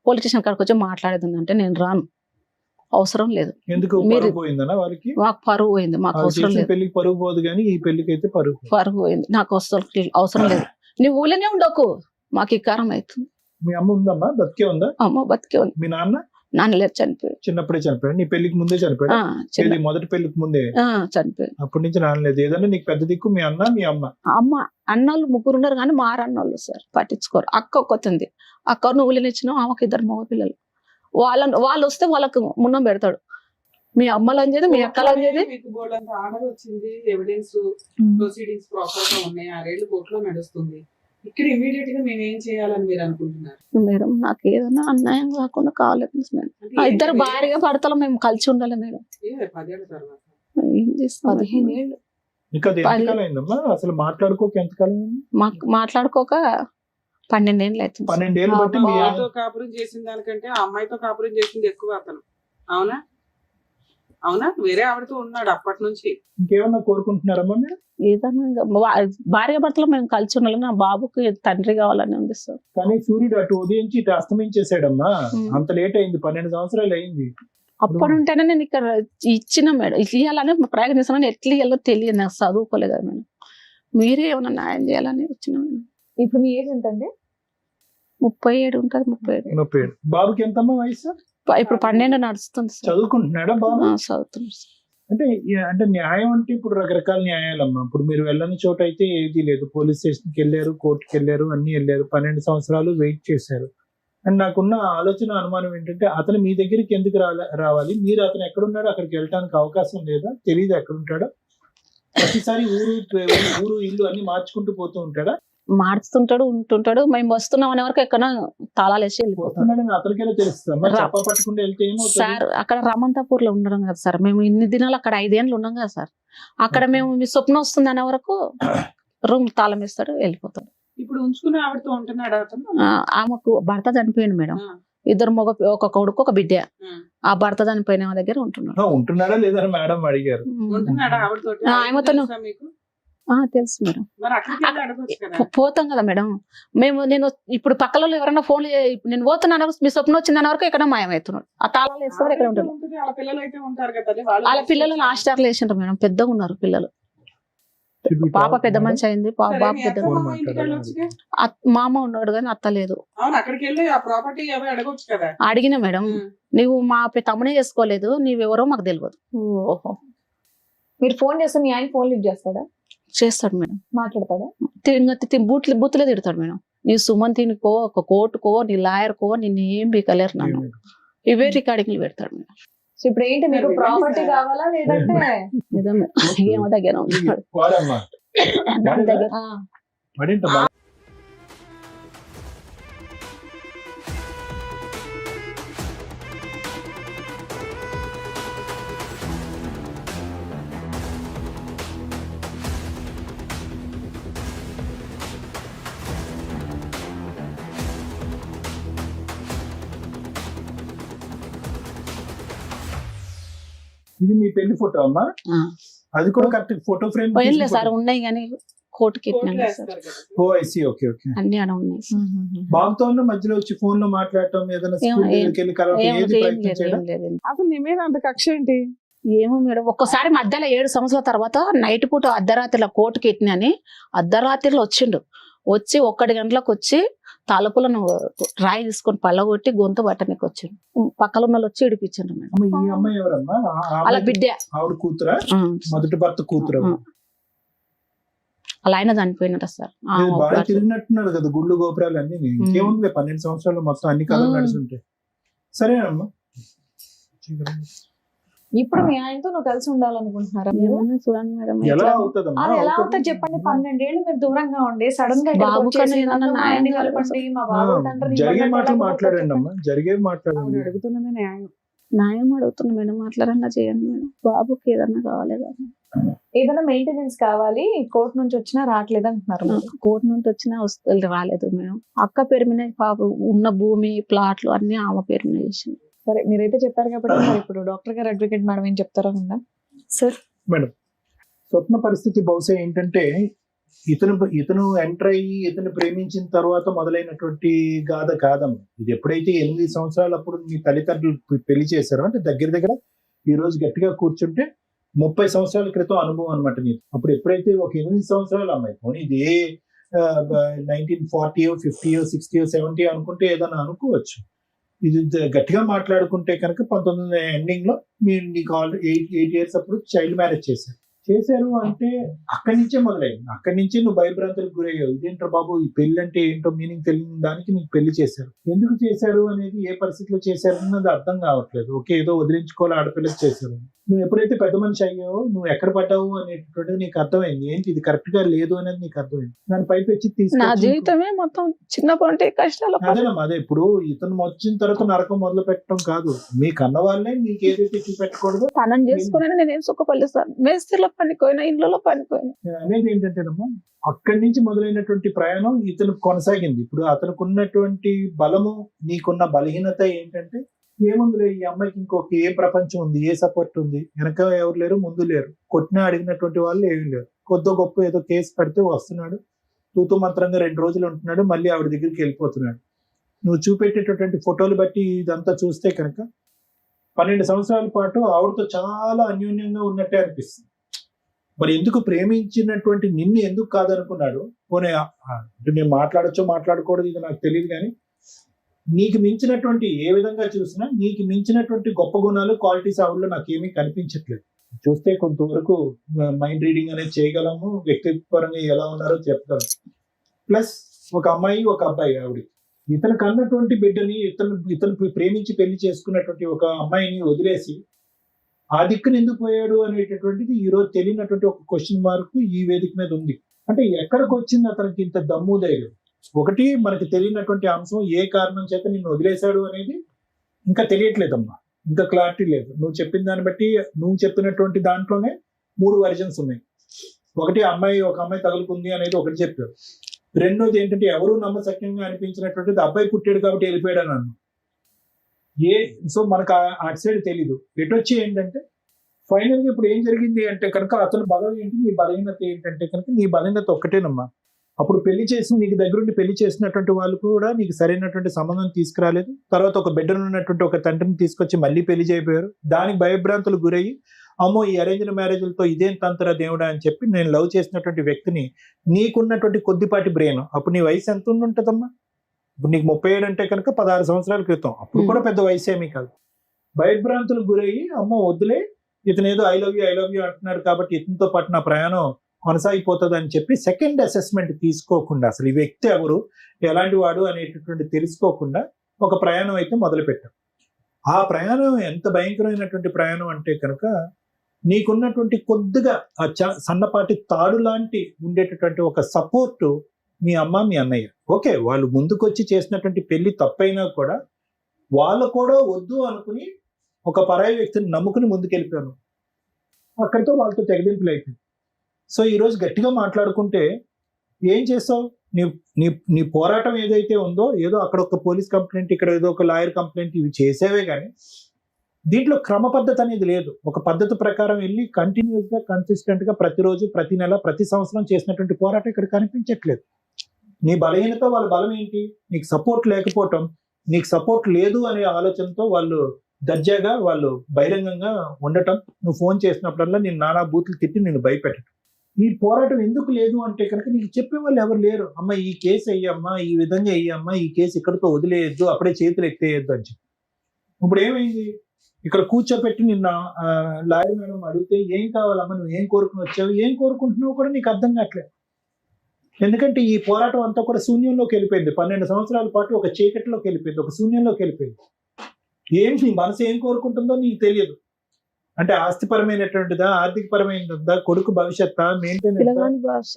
పోలీస్ స్టేషన్ కాడికి వచ్చి మాట్లాడేది అంటే నేను రాను, అవసరం లేదు. ఎందుకు పరుగు పోయిందనా వాళ్ళకి? మాకు పరువు పోయింది, మాకు అవసరం లేదు. పెళ్లికి పరుగు పోదు కానీ ఈ పెళ్లికి అయితే పరుగు పోయింది, నాకు అవసరం లేదు. నీ ఊళ్ళోనే ఉండకు, మాకు ఇకారం అవుతుంది. మీ అమ్మ ఉందమ్మా? బతికే ఉందా? అమ్మ బతికే ఉంది. మీ నాన్న? నాన్న లేదు, చనిపోయాడు. చిన్నప్పుడే చనిపోయాడు. నీ పెళ్లికి ముందే చనిపోయాడు? మొదటి పెళ్లికి ముందే చనిపోయాడు. అప్పటి నుంచి నాన్న లేదు. ఏదన్నా నీకు పెద్ద దిక్కు మీ అన్న మీ అమ్మ? అమ్మ అన్నోళ్ళు 3 ఉన్నారు కానీ మారన్నోళ్ళు సార్ పట్టించుకోరు. అక్క ఒక్కతుంది. అక్క నువ్వులని ఇచ్చినావు, ఆమెకు 2 మగ పిల్లలు. వాళ్ళు వస్తే వాళ్ళకు మున్నం పెడతాడు. మీ అమ్మలు అని చెప్పి మీ అక్కలు అని చెప్పి మీకు బోర్డు అంతా ఆర్డర్ వచ్చింది, ఎవిడెన్స్ ప్రొసీడింగ్స్ ప్రాపర్ గా ఉన్నాయి, 6 ఏళ్ళు కోర్టులో నడుస్తుంది. ఇక్కడ ఇమీడియట్ గా మేము ఏం చేయాలని మీరు అనుకుంటున్నారు? మేడం నాకు ఏదైనా అన్యాయం కాకుండా కాలేదు మేడం. ఇద్దరు భార్యగా భర్తలు మేము కలిసి ఉండాలి మేడం. 10 ఏళ్ల తర్వాత ఏం చేస్తాం? 15 ఏళ్ళు ఇంకా అది ఎంతకాలం అయిందమ్మా? అసలు మాట్లాడుకోక ఎంతకాలం అయింది? మాట్లాడుకోక 12 ఏళ్ళు అవుతుంది. 12 ఏళ్ళు బట్టి మీ బావతో కాపురం చేసిన దానికంటే ఆ అమ్మాయితో కాపురం చేసింది ఎక్కువ అతను. అవునా? వేరే ఆవిడతో ఉన్నాడు అప్పటి నుంచి. ఇంకేమన్నా కోరుకుంటున్నారమ్మా మీరు? ఏదన్నా భార్య భర్తలు మేము కలిసి ఉండాలి, నా బాబుకి తండ్రి కావాలని ఉంది సార్. కానీ సూర్యుడు అటు ఉదయించి ఇటు అస్తమించేసాడమ్మా. అంత లేట్ అయింది, 12 సంవత్సరాలు అయింది. అప్పటి ఉంటేనే నేను ఇక్కడ ఇచ్చిన మేడం, ఇవ్వాలని ప్రయత్నిస్తున్నాను. ఎట్లా ఇవ్వాలో తెలియదు, నాకు చదువుకోలేదు కదా మేడం. మీరే ఏమైనా న్యాయం చేయాలని వచ్చిన మేడం. ఇప్పుడు మీ ఏజ్ ఎంత అండి? 37 ఉంటుంది. 37. బాబుకి ఎంతమ్మా వయసు? ఇప్పుడు 12 నడుస్తుంది సార్. చదువుకుంటున్నాడా బాబు? చదువుతున్నాడు సార్. అంటే న్యాయం అంటే ఇప్పుడు రకరకాల న్యాయాలమ్మా. ఇప్పుడు మీరు వెళ్ళని చోట అయితే ఏది లేదు, పోలీస్ స్టేషన్కి వెళ్ళారు, కోర్టుకి వెళ్ళారు, అన్ని వెళ్ళారు, 12 సంవత్సరాలు వెయిట్ చేశారు. అండ్ నాకున్న ఆలోచన అనుమానం ఏంటంటే అతను మీ దగ్గరికి ఎందుకు రావాలి? మీరు అతను ఎక్కడున్నాడో అక్కడికి వెళ్ళడానికి అవకాశం లేదా? తెలియదు ఎక్కడుంటాడో. ప్రతిసారి ఊరు ఇల్లు అన్ని మార్చుకుంటూ పోతూ ఉంటాడా? మార్చుతుంటాడు, ఉంటుంటాడు. మేము వస్తున్నాం అనే వరకు ఎక్కడ తాళాలు వేసి వెళ్ళిపోతాడు. అతనికైనా తెలుస్తుంది పట్టుకుంటూ వెళ్తే సార్. అక్కడ రమంతాపూర్ లో ఉండడం కదా సార్, మేము ఇన్ని దినాలు అక్కడ 5 ఏళ్ళు ఉన్నాం కదా సార్. అక్కడ మేము మీ స్వప్నం వస్తుంది అనే వరకు రూమ్ తాళం వేస్తాడు, వెళ్ళిపోతాడు. ఇప్పుడు ఉంచుకున్న ఆవిడతో ఉంటున్నాడు అతను? ఆమెకు భర్త చనిపోయింది మేడం. 2 ఒక కొడుకు ఒక బిడ్డ. ఆ భర్త చనిపోయిన దగ్గర ఉంటున్నాడా లేదా మేడం అడిగారు. ఆమెతో తెలుసు మేడం. పోతాం కదా మేడం నేను. ఇప్పుడు పక్కలో ఎవరైనా ఫోన్ నేను పోతున్నాను, మీ స్వప్నం వచ్చిందన్న వరకు ఎక్కడ మాయమవుతున్నాడు. ఆ తాళాలు వేస్తారు, ఎక్కడ ఉంటాడు. వాళ్ళ పిల్లలు హాస్టల్ వేసిండ్రు మేడం, పెద్దగా ఉన్నారు పిల్లలు. పాప పెద్ద మనిషి అయింది, బాబు పెద్ద. మా అమ్మ ఉన్నాడు కానీ అత్త లేదు. అడిగిన మేడం, నువ్వు మా తమ్మునే చేసుకోలేదు, నీవెవరో మాకు తెలియదు. ఓహో, మీరు ఫోన్ చేస్తే మీ ఆయన ఫోన్ లిఫ్ట్ చేస్తాడా? చేస్తాడు మేడం. మాట్లాడతాడా? బూత్లే తిడతాడు మేడం. నీ సుమంతినికో, ఒక కోర్టుకో, నీ లాయర్కో నిన్ను ఏం బీకలేరు నన్ను. ఇవే రికార్డింగ్లు పెడతాడు మేడం. ఇప్పుడు ఏంటి, మీకు ప్రాపర్టీ కావాలా లేదంటే ఏమో దగ్గర ఉంటాడు. ఇది మీ పెళ్లి ఫోటో అమ్మా? ఆ. అది కూడా కరెక్ట్ ఫోటో ఫ్రేమ్? పోయినలే సార్, ఉన్నాయి కానీ కోర్టుకి కోర్టులో ఎట్టినాం సార్. వేస్తారు కదా. ఓ ఐసీ, ఓకే ఓకే. అన్ని ఆడ ఉన్నాయి సార్. బాబుతో ఉన్న మధ్యలో వచ్చి ఫోన్ లో మాట్లాడటం, ఏదైనా ఏం- స్కూల్ దగ్గరికి వెళ్ళి కలవటం, ఏం ఏది ఏం ప్రయత్నం లేదు, చేయడం? ఏం లేదు. అసలు నీ మీద అంత కక్ష ఏంటి? ఏమో మేడం, ఒక్కసారి మధ్యలో 7 సంవత్సరాల తర్వాత నైట్ పూట అర్ధరాత్రిలో కోర్టుకి ఎట్టినని అర్ధరాత్రిలో వచ్చిండు. వచ్చి 1 గంటలకు వచ్చి తలుపులను రాయి తీసుకొని పళ్ళగొట్టి గొంతు పట్టనికి వచ్చిండు. పక్కన ఉన్న వాళ్ళు వచ్చి ఇడిపించిండు మేడం. అమ్మ, ఈ అమ్మాయి ఎవరమ్మా? అలా బిడ్డ ఆవిడ కూతురా? ఆ, మొదటి భర్త కూతురు. ఆ. అలా ఆయన చనిపోయినట సార్. ఆ, బాగా తిరిగినట్టున్నారు కదా గుళ్ళు గోపురాలు అన్ని. ఇంకేముంది 12 సంవత్సరాలు మొత్తం అన్ని కథలు నడుచుంటాయి. సరేనమ్మా. ఇప్పుడు మీ ఆయనతో నువ్వు కలిసి ఉండాలనుకుంటున్నారా మీరు? ఏమన్నా చూడండి మేడం, ఎలా ఇట్లా అవుతుందమ్మా? అది ఎలా అవుతుంది చెప్పండి? 12 ఏళ్ళు మీరు దూరంగా ఉండి సడన్ గా ఇక్కడికి బాబు వచ్చేసి కన్నా ఏదన్నా నన్ను మా న్యాయం ఆయన్ని కావాలి కలపండి, మా బాబు తండ్రిని జరిగే ఇవ్వండి, మాటలు ఎలా మాట్లాడండి చెప్పండి? అమ్మా, జరిగేవి ఆవిడ మాట్లాడండి. అడుగుతున్నది న్యాయం. న్యాయం అడుగుతున్నా మేడం, అట్లరన్నా చేయండి మేడం. బాబుకి ఏదన్నా కావాలి కదా. ఏదైనా మెయింటెనెన్స్ కావాలి, కోర్టు నుంచి వచ్చినా రావట్లేదు అంటున్నారు మీరు. కోర్టు నుండి వచ్చినా వస్తుంది, రాలేదు మేడం. అక్క పేరు మీద పాప ఉన్న భూమి ప్లాట్లు అన్ని ఆమె పేరు మీద చేసింది. సరే, మీరైతే చెప్పారు కాబట్టి మరి ఇప్పుడు డాక్టర్ గారు, అడ్వకేట్ మేడం ఏం చెప్తారో ఉందా సార్? మేడం, స్వప్న పరిస్థితి బహుశా ఏంటంటే ఇతను ఎంటర్ అయ్యి ఇతను ప్రేమించిన తర్వాత మొదలైనటువంటి గాథ కాదమ్మా. ఇది ఎప్పుడైతే 8 సంవత్సరాలు అప్పుడు మీ తల్లిదండ్రులు పెళ్లి చేశారో, అంటే దగ్గర దగ్గర ఈ రోజు గట్టిగా కూర్చుంటే 30 సంవత్సరాల క్రితం అనుభవం అనమాట నీకు. అప్పుడు ఎప్పుడైతే ఒక 8 సంవత్సరాలు అమ్మాయి పోనీ ఇది 1940 50 60 70 అనుకుంటే ఏదైనా అనుకోవచ్చు. ఇది గట్టిగా మాట్లాడుకుంటే కనుక 1900 ఎండింగ్ లో మీరు నీకు ఆల్రెడీ 8 years అప్పుడు చైల్డ్ మ్యారేజ్ చేశారు అంటే అక్కడి నుంచే మొదలైంది. అక్కడి నుంచే నువ్వు భయభ్రాంతులకు గురయ్యావు. ఇదేంటో బాబు, ఈ పెళ్లి అంటే ఏంటో మీనింగ్ తెలియని దానికి నీకు పెళ్లి చేశారు. ఎందుకు చేశారు అనేది, ఏ పరిస్థితిలో చేశారు అన్నది అర్థం కావట్లేదు. ఓకే, ఏదో వదిలించుకోవాలి ఆడపిల్లకి చేశారు. నువ్వు ఎప్పుడైతే పెద్ద మనిషి అయ్యావో నువ్వు ఎక్కడ పడ్డావు అనేటువంటిది నీకు అర్థమైంది. ఏంటి ఇది కరెక్ట్ గా లేదు అనేది నీకు అర్థమైంది. దాని పైపు వచ్చి నా తీసుకొచ్చి జీవితమే మొత్తం చిన్నప్పటి నుండి కష్టాలు. అదేనమ్మా, అదే ఇప్పుడు ఇతను వచ్చిన తర్వాత నరకం మొదలు పెట్టడం కాదు. మీ కన్న వాళ్ళే నీకు ఏదైతే చూపెట్టకూడదు తనం చేసుకుని నేనేం సుఖపల్లిస్తాను. మేస్త్రిలో పనిపోయినా, ఇంట్లో పనిపోయినా. నేను అనేది ఏంటంటేనమ్మా, అక్కడి నుంచి మొదలైనటువంటి ప్రయాణం ఇతను కొనసాగింది. ఇప్పుడు అతనికి ఉన్నటువంటి బలము, నీకున్న బలహీనత ఏంటంటే, ఏముందిలే ఈ అమ్మాయికి ఇంకొక ఏ ప్రపంచం ఉంది, ఏ సపోర్ట్ ఉంది, వెనక ఎవరు లేరు, ముందు లేరు, కొట్టినా అడిగినటువంటి వాళ్ళు ఏమీ లేరు. కొద్ది గొప్ప ఏదో కేసు పెడితే వస్తున్నాడు, తూతు మంత్రంగా 2 రోజులు ఉంటున్నాడు, మళ్ళీ ఆవిడ దగ్గరికి వెళ్ళిపోతున్నాడు. నువ్వు చూపెట్టేటటువంటి ఫోటోలు బట్టి ఇదంతా చూస్తే కనుక 12 సంవత్సరాల పాటు ఆవిడతో చాలా అన్యోన్యంగా ఉన్నట్టే అనిపిస్తుంది. మరి ఎందుకు ప్రేమించినటువంటి నిన్ను ఎందుకు కాదనుకున్నాడు? పోనీ అంటే నేను మాట్లాడచ్చో మాట్లాడకూడదు, ఇది నాకు తెలియదు. కానీ నీకు మించినటువంటి ఏ విధంగా చూసినా నీకు మించినటువంటి గొప్ప గుణాలు, క్వాలిటీస్ ఆవిడలో నాకేమీ కనిపించట్లేదు. చూస్తే కొంతవరకు మైండ్ రీడింగ్ అనేది చేయగలము, వ్యక్తిత్వపరంగా ఎలా ఉన్నారో చెప్పగలము. ప్లస్ ఒక అమ్మాయి ఒక అబ్బాయి ఆవిడ. ఇతను కన్నటువంటి బిడ్డని ఇతను ప్రేమించి పెళ్లి చేసుకున్నటువంటి ఒక అమ్మాయిని వదిలేసి ఆ దిక్కుని ఎందుకు పోయాడు అనేటటువంటిది ఈ రోజు తెలియనటువంటి ఒక క్వశ్చన్ మార్క్ ఈ వేదిక మీద ఉంది. అంటే ఎక్కడికి వచ్చింది అతనికి ఇంత దమ్ము ధైర్యం? ఒకటి మనకి తెలియనటువంటి అంశం, ఏ కారణం చేత నిన్ను వదిలేశాడు అనేది ఇంకా తెలియట్లేదమ్మా, ఇంకా క్లారిటీ లేదు. నువ్వు చెప్పిన దాన్ని బట్టి, నువ్వు చెప్పినటువంటి దాంట్లోనే 3 వర్జన్స్ ఉన్నాయి. ఒకటి ఒక అమ్మాయి తగులుకుంది అనేది ఒకటి చెప్పారు. రెండోది ఏంటంటే ఎవరు నమ్మశక్యంగా అనిపించినటువంటిది అబ్బాయి పుట్టాడు కాబట్టి వెళ్ళిపోయాడు అని అన్నాను. సో మనకు అటు సైడ్ తెలీదు. ఎటొచ్చి ఏంటంటే ఫైనల్ గా ఇప్పుడు ఏం జరిగింది అంటే కనుక అతను బలం ఏంటి, నీ బలహీనత ఏంటంటే కనుక నీ బలహీనత ఒక్కటేనమ్మా. అప్పుడు పెళ్లి చేసి నీకు దగ్గరుండి పెళ్లి చేసినటువంటి వాళ్ళు కూడా నీకు సరైనటువంటి సంబంధం తీసుకురాలేదు. తర్వాత ఒక బిడ్డను ఉన్నటువంటి ఒక తండ్రిని తీసుకొచ్చి మళ్ళీ పెళ్లి చేయబోయారు. దానికి భయభ్రాంతులు గురయ్యి, అమ్మో ఈ అరేంజ్డ్ మ్యారేజ్లతో ఇదేం తంత్ర దేవుడా అని చెప్పి నేను లవ్ చేసినటువంటి వ్యక్తిని, నీకున్నటువంటి కొద్దిపాటి బ్రెయిన్, అప్పుడు నీ వయసు ఎంత ఉంటుందమ్మా? ఇప్పుడు నీకు 37 అంటే కనుక 16 సంవత్సరాల క్రితం, అప్పుడు కూడా పెద్ద వయసు ఏమీ కాదు. భయభ్రాంతులు గురయ్యి, అమ్మో వద్దులే ఇతను ఏదో ఐ లవ్ యూ అంటున్నాడు కాబట్టి ఇతనితో పాటు నా ప్రయాణం కొనసాగిపోతుంది అని చెప్పి సెకండ్ అసెస్మెంట్ తీసుకోకుండా, అసలు ఈ వ్యక్తి ఎవరు, ఎలాంటి వాడు అనేటటువంటి తెలుసుకోకుండా ఒక ప్రయాణం అయితే మొదలుపెట్టాం. ఆ ప్రయాణం ఎంత భయంకరమైనటువంటి ప్రయాణం అంటే కనుక, నీకున్నటువంటి కొద్దిగా సన్నపాటి తాడు లాంటి ఉండేటటువంటి ఒక సపోర్టు మీ అమ్మ మీ అన్నయ్య. ఓకే, వాళ్ళు ముందుకొచ్చి చేసినటువంటి పెళ్లి తప్పైనా కూడా వాళ్ళు కూడా వద్దు అనుకుని ఒక పరాయి వ్యక్తిని నమ్ముకుని ముందుకెళ్ళిపోయాను. అక్కడితో వాళ్ళతో తెగదింపులు అయిపోయింది. సో ఈరోజు గట్టిగా మాట్లాడుకుంటే ఏం చేస్తావు? నీ పోరాటం ఏదైతే ఉందో, ఏదో అక్కడ ఒక పోలీస్ కంప్లైంట్, ఇక్కడ ఏదో ఒక లాయర్ కంప్లైంట్, ఇవి చేసేవే కానీ దీంట్లో క్రమ పద్ధతి అనేది లేదు. ఒక పద్ధతి ప్రకారం వెళ్ళి కంటిన్యూస్ గా కన్సిస్టెంట్ గా ప్రతిరోజు, ప్రతి నెల, ప్రతి సంవత్సరం చేసినటువంటి పోరాటం ఇక్కడ కనిపించట్లేదు. నీ బలహీనత వాళ్ళ బలం ఏంటి? నీకు సపోర్ట్ లేకపోవటం, నీకు సపోర్ట్ లేదు అనే ఆలోచనతో వాళ్ళు దర్జాగా వాళ్ళు బహిరంగంగా ఉండటం, నువ్వు ఫోన్ చేసినప్పుడల్లా నేను నానా బూతులు తిట్టి నేను భయపెట్టడం. ఈ పోరాటం ఎందుకు లేదు అంటే కనుక నీకు చెప్పే వాళ్ళు ఎవరు లేరు. అమ్మ ఈ కేసు అయ్యమ్మా, ఈ విధంగా అయ్యమ్మా, ఈ కేసు ఇక్కడితో వదిలేయద్దు, అప్పుడే చేతులు ఎత్తేయద్దు అని చెప్పి. ఇప్పుడు ఏమైంది? ఇక్కడ కూర్చోపెట్టి నిన్న లాయర్ మేడం అడిగితే ఏం కావాలమ్మా, నువ్వు ఏం కోరుకుని వచ్చావు, ఏం కోరుకుంటున్నావు కూడా నీకు అర్థం కావట్లేదు. ఎందుకంటే ఈ పోరాటం అంతా కూడా శూన్యంలోకి వెళ్ళిపోయింది. 12 సంవత్సరాల పాటు ఒక చీకటిలోకి వెళ్ళిపోయింది, ఒక శూన్యంలోకి వెళ్ళిపోయింది. నీ మనసు ఏం కోరుకుంటుందో నీకు తెలియదు. అంటే ఆస్తిపరమైనటువంటిదా, ఆర్థిక పరమైనదా, కొడుకు భవిష్యత్తు, మెయింటెనెన్స్,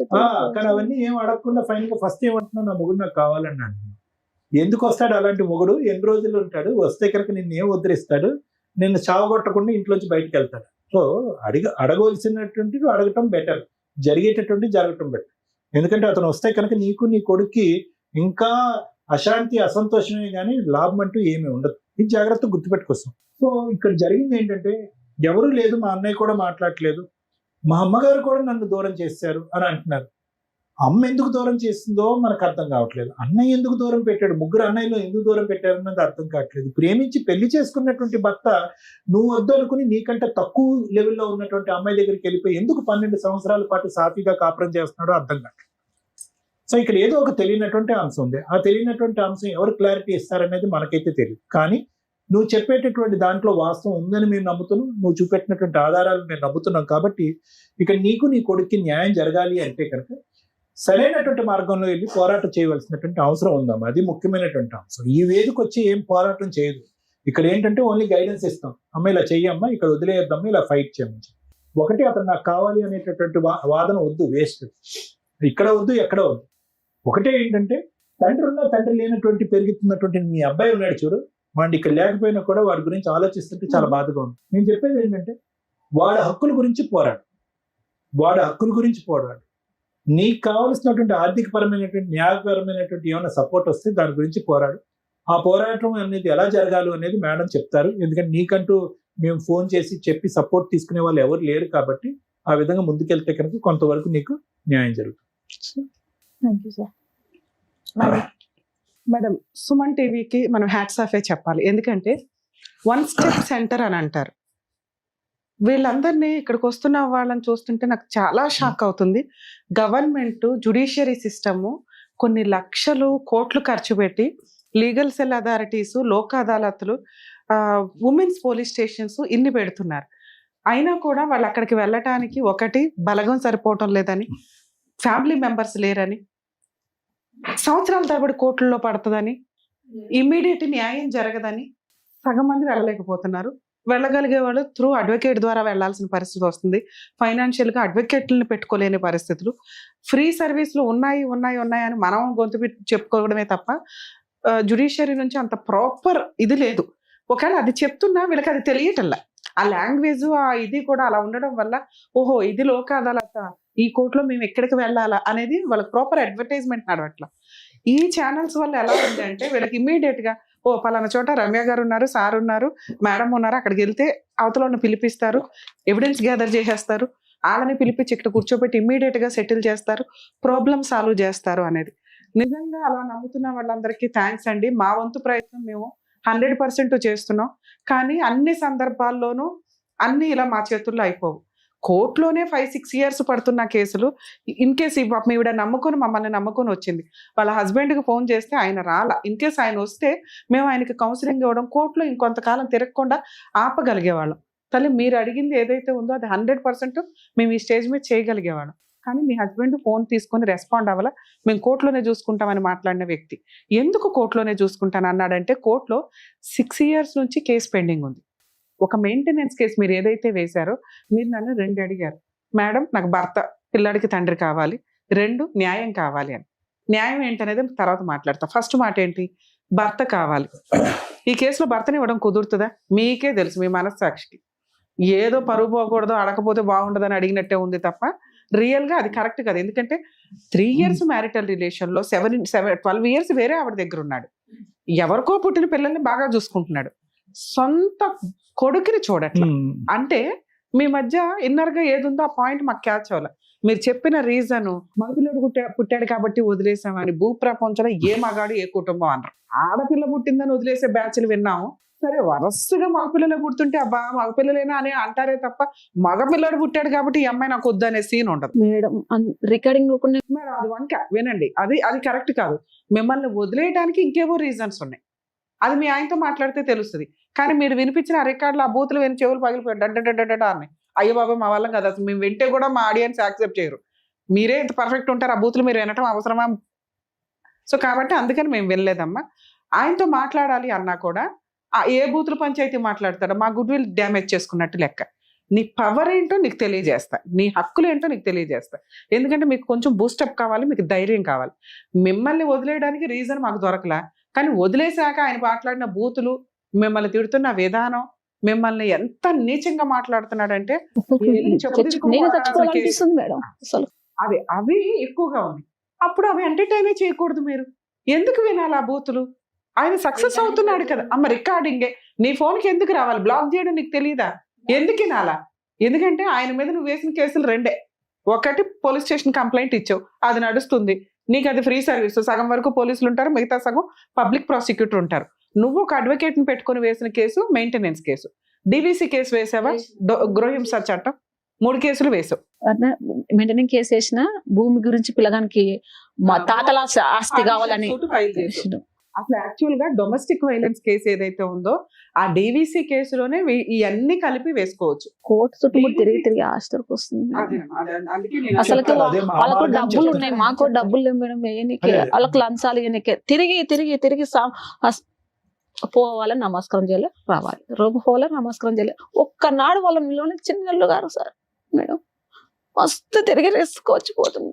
కానీ అవన్నీ ఏం అడగకుండా ఫైనల్ గా ఫస్ట్ ఏమంటున్నావు, నా మొగుడు నాకు కావాలని అంటున్నాను. ఎందుకు వస్తాడు అలాంటి మొగుడు? ఎన్ని రోజులు ఉంటాడు? వస్తే కనుక నిన్ను ఏం ఉద్ధరిస్తాడు? నిన్ను చావగొట్టకుండా ఇంట్లోంచి బయటకు వెళ్తాడు. సో అడగవలసినటువంటివి అడగటం బెటర్, జరిగేటటువంటి జరగటం బెటర్. ఎందుకంటే అతను వస్తే కనుక నీకు, నీ కొడుక్కి ఇంకా అశాంతి, అసంతోషమే కానీ లాభం అంటూ ఏమీ ఉండదు. ఇది జాగ్రత్తగా గుర్తుపెట్టుకొస్తాం. సో ఇక్కడ జరిగింది ఏంటంటే, ఎవరు లేదు, మా అన్నయ్య కూడా మాట్లాడలేదు, మా అమ్మగారు కూడా నన్ను దూరం చేశారు అని అంటున్నారు. అమ్మ ఎందుకు దూరం చేసిందో మనకు అర్థం కావట్లేదు. అన్నయ్య ఎందుకు దూరం పెట్టాడు, ముగ్గురు అన్నయ్యలో ఎందుకు దూరం పెట్టారన్నది అర్థం కావట్లేదు. ప్రేమించి పెళ్లి చేసుకున్నటువంటి భర్త నువ్వు వద్దు అనుకుని నీకంటే తక్కువ లెవెల్లో ఉన్నటువంటి అమ్మాయి దగ్గరికి వెళ్ళిపోయి ఎందుకు 12 సంవత్సరాల పాటు సాఫీగా కాపురం చేస్తున్నాడో అర్థం కావట్లేదు. సో ఇక్కడ ఏదో ఒక తెలియనటువంటి అంశం ఉంది. ఆ తెలియనటువంటి అంశం ఎవరు క్లారిటీ ఇస్తారనేది మనకైతే తెలియదు. కానీ నువ్వు చెప్పేటటువంటి దాంట్లో వాస్తవం ఉందని మేము నమ్ముతున్నాం, నువ్వు చూపెట్టినటువంటి ఆధారాలు మేము నమ్ముతున్నాం. కాబట్టి ఇక్కడ నీకు, నీ కొడుక్కి న్యాయం జరగాలి అంటే కనుక సరైనటువంటి మార్గంలో వెళ్ళి పోరాటం చేయవలసినటువంటి అవసరం ఉందమ్మా. అది ముఖ్యమైనటువంటి అంశం. ఈ వేదిక వచ్చి ఏం పోరాటం చేయదు. ఇక్కడ ఏంటంటే ఓన్లీ గైడెన్స్ ఇస్తాం. అమ్మ ఇలా చెయ్యమ్మా, ఇక్కడ వదిలేయద్దమ్మా, ఇలా ఫైట్ చేయమని. ఒకటి అతను నాకు కావాలి అనేటటువంటి వాదన వద్దు, వేస్ట్. ఇక్కడ వద్దు, ఎక్కడ వద్దు. ఒకటే ఏంటంటే తండ్రి ఉన్న తండ్రి లేనటువంటి పెరుగుతున్నటువంటి మీ అబ్బాయి ఉన్నాడు చూడు, వాడి ఇక్కడ లేకపోయినా కూడా వాడి గురించి ఆలోచిస్తుంటే చాలా బాధగా ఉంది. నేను చెప్పేది ఏంటంటే వాడి హక్కుల గురించి పోరాడు, వాడి హక్కుల గురించి పోరాడు. నీకు కావలసినటువంటి ఆర్థిక పరమైనటువంటి, న్యాయపరమైనటువంటి ఏమైనా సపోర్ట్ వస్తే దాని గురించి పోరాడు. ఆ పోరాటం అనేది ఎలా జరగాలి అనేది మేడం చెప్తారు. ఎందుకంటే నీకంటూ మేము ఫోన్ చేసి చెప్పి సపోర్ట్ తీసుకునే వాళ్ళు ఎవరు లేరు. కాబట్టి ఆ విధంగా ముందుకెళ్తే కనుక కొంతవరకు నీకు న్యాయం జరుగుతుంది. Thank you sir. Madam, Suman టీవీకి మనం హ్యాట్స్ ఆఫే చెప్పాలి. ఎందుకంటే 1 స్టెప్ సెంటర్ అని అంటారు. వీళ్ళందరినీ ఇక్కడికి వస్తున్న వాళ్ళని చూస్తుంటే నాకు చాలా షాక్ అవుతుంది. గవర్నమెంట్, జ్యుడిషియరీ సిస్టము కొన్ని లక్షలు, కోట్లు ఖర్చు పెట్టి లీగల్ సెల్ అథారిటీస్, లోక్ అదాలత్లు, ఉమెన్స్ పోలీస్ స్టేషన్స్ ఇన్ని పెడుతున్నారు. అయినా కూడా వాళ్ళు అక్కడికి వెళ్ళటానికి ఒకటి బలగం సరిపోవటం లేదని, ఫ్యామిలీ మెంబర్స్ లేరని, సంవత్సరాల తరబడి కోర్టుల్లో పడుతుందని, ఇమ్మీడియట్ న్యాయం జరగదని సగం మంది వెళ్ళలేకపోతున్నారు. వెళ్ళగలిగే వాళ్ళు త్రూ అడ్వకేట్ ద్వారా వెళ్లాల్సిన పరిస్థితి వస్తుంది. ఫైనాన్షియల్గా అడ్వకేట్లను పెట్టుకోలేని పరిస్థితులు. ఫ్రీ సర్వీసులు ఉన్నాయి అని మనం గొంతు చెప్పుకోవడమే తప్ప జ్యుడిషియరీ నుంచి అంత ప్రాపర్ ఇది లేదు. ఒకవేళ అది చెప్తున్నా వీళ్ళకి అది తెలియటల్లా. ఆ లాంగ్వేజ్, ఆ ఇది కూడా అలా ఉండడం వల్ల ఓహో ఇది లోక్ అదాలత, ఈ కోర్టులో మేము ఎక్కడికి వెళ్ళాలా అనేది వాళ్ళకి ప్రాపర్ అడ్వర్టైజ్మెంట్ నడవట్లా. ఈ ఛానల్స్ వల్ల ఎలా ఉంది అంటే వీళ్ళకి ఇమ్మీడియట్ గా ఓ పలానా చోట రమ్య గారు ఉన్నారు, సార్ ఉన్నారు, మేడం ఉన్నారు, అక్కడికి వెళ్తే అవతలను పిలిపిస్తారు, ఎవిడెన్స్ గ్యాదర్ చేసేస్తారు, వాళ్ళని పిలిపించి ఇక్కడ కూర్చోబెట్టి ఇమ్మీడియట్ గా సెటిల్ చేస్తారు, ప్రాబ్లమ్ సాల్వ్ చేస్తారు అనేది. నిజంగా అలా నమ్ముతున్న వాళ్ళందరికీ థ్యాంక్స్ అండి. మా వంతు ప్రయత్నం మేము 100% చేస్తున్నాం. కానీ అన్ని సందర్భాల్లోనూ అన్ని ఇలా మా చేతుల్లో అయిపోవు. కోర్టులోనే 5-6 years పడుతున్న కేసులు, ఇన్ కేసు ఈవిడ మమ్మల్ని నమ్ముకొని వచ్చింది. వాళ్ళ హస్బెండ్కి ఫోన్ చేస్తే ఆయన రాలా. ఇన్ కేసు ఆయన వస్తే మేము ఆయనకి కౌన్సిలింగ్ ఇవ్వడం, కోర్టులో ఇంకొంతకాలం తిరగకుండా ఆపగలిగేవాళ్ళం. తల్లి మీరు అడిగింది ఏదైతే ఉందో అది 100% మేము ఈ స్టేజ్ మీద చేయగలిగేవాళ్ళం. కానీ మీ హస్బెండ్ ఫోన్ తీసుకొని రెస్పాండ్ అవ్వాల. మేము కోర్టులోనే చూసుకుంటామని మాట్లాడిన వ్యక్తి ఎందుకు కోర్టులోనే చూసుకుంటాను అన్నాడంటే, కోర్టులో 6 years నుంచి కేసు పెండింగ్ ఉంది. ఒక మెయింటెనెన్స్ కేసు మీరు ఏదైతే వేశారో, మీరు నన్ను 2 అడిగారు. మేడం నాకు భర్త, పిల్లాడికి తండ్రి కావాలి, 2 న్యాయం కావాలి అని. న్యాయం ఏంటనేది తర్వాత మాట్లాడతా. ఫస్ట్ మాట ఏంటి? భర్త కావాలి. ఈ కేసులో భర్తని ఇవ్వడం కుదురుతుందా? మీకే తెలుసు, మీ మనస్సాక్షికి. ఏదో పరువు పోకూడదు, అడగకపోతే బాగుండదని అడిగినట్టే ఉంది తప్ప రియల్గా అది కరెక్ట్ కాదు. ఎందుకంటే 3 years మ్యారిటల్ రిలేషన్లో 12 years వేరే ఆవిడ దగ్గర ఉన్నాడు. ఎవరికో పుట్టిన పిల్లల్ని బాగా చూసుకుంటున్నాడు. సొంత కొడుకుని చూడట్లా. అంటే మీ మధ్య ఇన్నర్ గా ఏది ఉందో ఆ పాయింట్ మాకు క్యాచ్ అవ్వాలి. మీరు చెప్పిన రీజన్ మగపిల్లడు పుట్టాడు కాబట్టి వదిలేసామని భూప్రపంచంలో ఏ మగాడు ఏ కుటుంబం అన్నారు. ఆడపిల్ల పుట్టిందని వదిలేసే బ్యాచ్లు విన్నాము. సరే వరసగా మగపిల్లలు పుడుతుంటే అబ్బా మగపిల్లలేనా అని అంటారే తప్ప మగపిల్లడు పుట్టాడు కాబట్టి ఈ అమ్మాయి నాకు వద్దు అనే సీన్ ఉండదు మేడం. Recording madam. అది వంక వినండి, అది కరెక్ట్ కాదు. మిమ్మల్ని వదిలేయడానికి ఇంకేవో రీజన్స్ ఉన్నాయి, అది మీ ఆయనతో మాట్లాడితే తెలుస్తుంది. కానీ మీరు వినిపించిన ఆ రికార్డులు ఆ బూతులు విని చెవులు పగిలిపోయాడు డడ్డ అని. అయ్యో బాబా మా వల్ల కదా, అసలు మేము వింటే కూడా మా ఆడియన్స్ యాక్సెప్ట్ చేయరు. మీరే ఇంత పర్ఫెక్ట్ ఉంటారు, ఆ బూతులు మీరు వినటం అవసరమా? సో కాబట్టి అందుకని మేము వినలేదమ్మా. ఆయనతో మాట్లాడాలి అన్నా కూడా ఏ బూతులు పంచాయతీ మాట్లాడతాడో మా గుడ్ విల్ డ్యామేజ్ చేసుకున్నట్టు లెక్క. నీ పవర్ ఏంటో నీకు తెలియజేస్తా, నీ హక్కులు ఏంటో నీకు తెలియజేస్తా. ఎందుకంటే మీకు కొంచెం బూస్టప్ కావాలి, మీకు ధైర్యం కావాలి. మిమ్మల్ని వదిలేయడానికి రీజన్ మాకు దొరకలా, కానీ వదిలేశాక ఆయన మాట్లాడిన బూతులు, మిమ్మల్ని తిడుతున్న విధానం, మిమ్మల్ని ఎంత నీచంగా మాట్లాడుతున్నాడంటే అవి ఎక్కువగా ఉన్నాయి. అప్పుడు అవి ఎంటర్టైన్ చేయకూడదు. మీరు ఎందుకు వినాలి ఆ బూతులు? ఆయన సక్సెస్ అవుతున్నాడు కదా అమ్మ. రికార్డింగే నీ ఫోన్కి ఎందుకు రావాలి? బ్లాక్ చేయడం నీకు తెలియదా? ఎందుకు వినాలా? ఎందుకంటే ఆయన మీద నువ్వు వేసిన కేసులు రెండే. ఒకటి పోలీస్ స్టేషన్ కంప్లైంట్ ఇచ్చావు, అది నడుస్తుంది, నీకు అది ఫ్రీ సర్వీస్. సగం వరకు పోలీసులు ఉంటారు, మిగతా సగం పబ్లిక్ ప్రాసిక్యూటర్ ఉంటారు. నువ్వు ఒక అడ్వకేట్ ని పెట్టుకుని వేసిన case maintenance case. DVC case వేసావా? గృహహింస చట్టం 3 కేసులు వేసావు. మెయింటెనెన్స్ కేసు వేసిన భూమి గురించి పిల్లగానికి మా తాతల ఆస్తి కావాలని. అసలు యాక్చువల్ గా డొమెస్టిక్ వైలెన్స్ కేసు ఏదైతే ఉందో ఆ డివిసి కేసులోనే ఇవన్నీ కలిపి వేసుకోవచ్చు. కోర్టు చుట్టూ తిరిగి ఆస్తికి వస్తుంది. అసలు వాళ్ళకు డబ్బులు ఉన్నాయి, మాకు డబ్బులు లేవు మేడం. వాళ్ళకి లంచాలు ఇయనికే తిరిగి పోవాలి, నమస్కారం చేయాలి, రావాలి, రూపు పోవాలి, నమస్కారం చేయాలి. ఒక్కనాడు వాళ్ళ నిలవని చిన్నళ్ళు గారు సార్ మేడం మస్తు తిరిగి వేసుకోవచ్చు పోతుంది.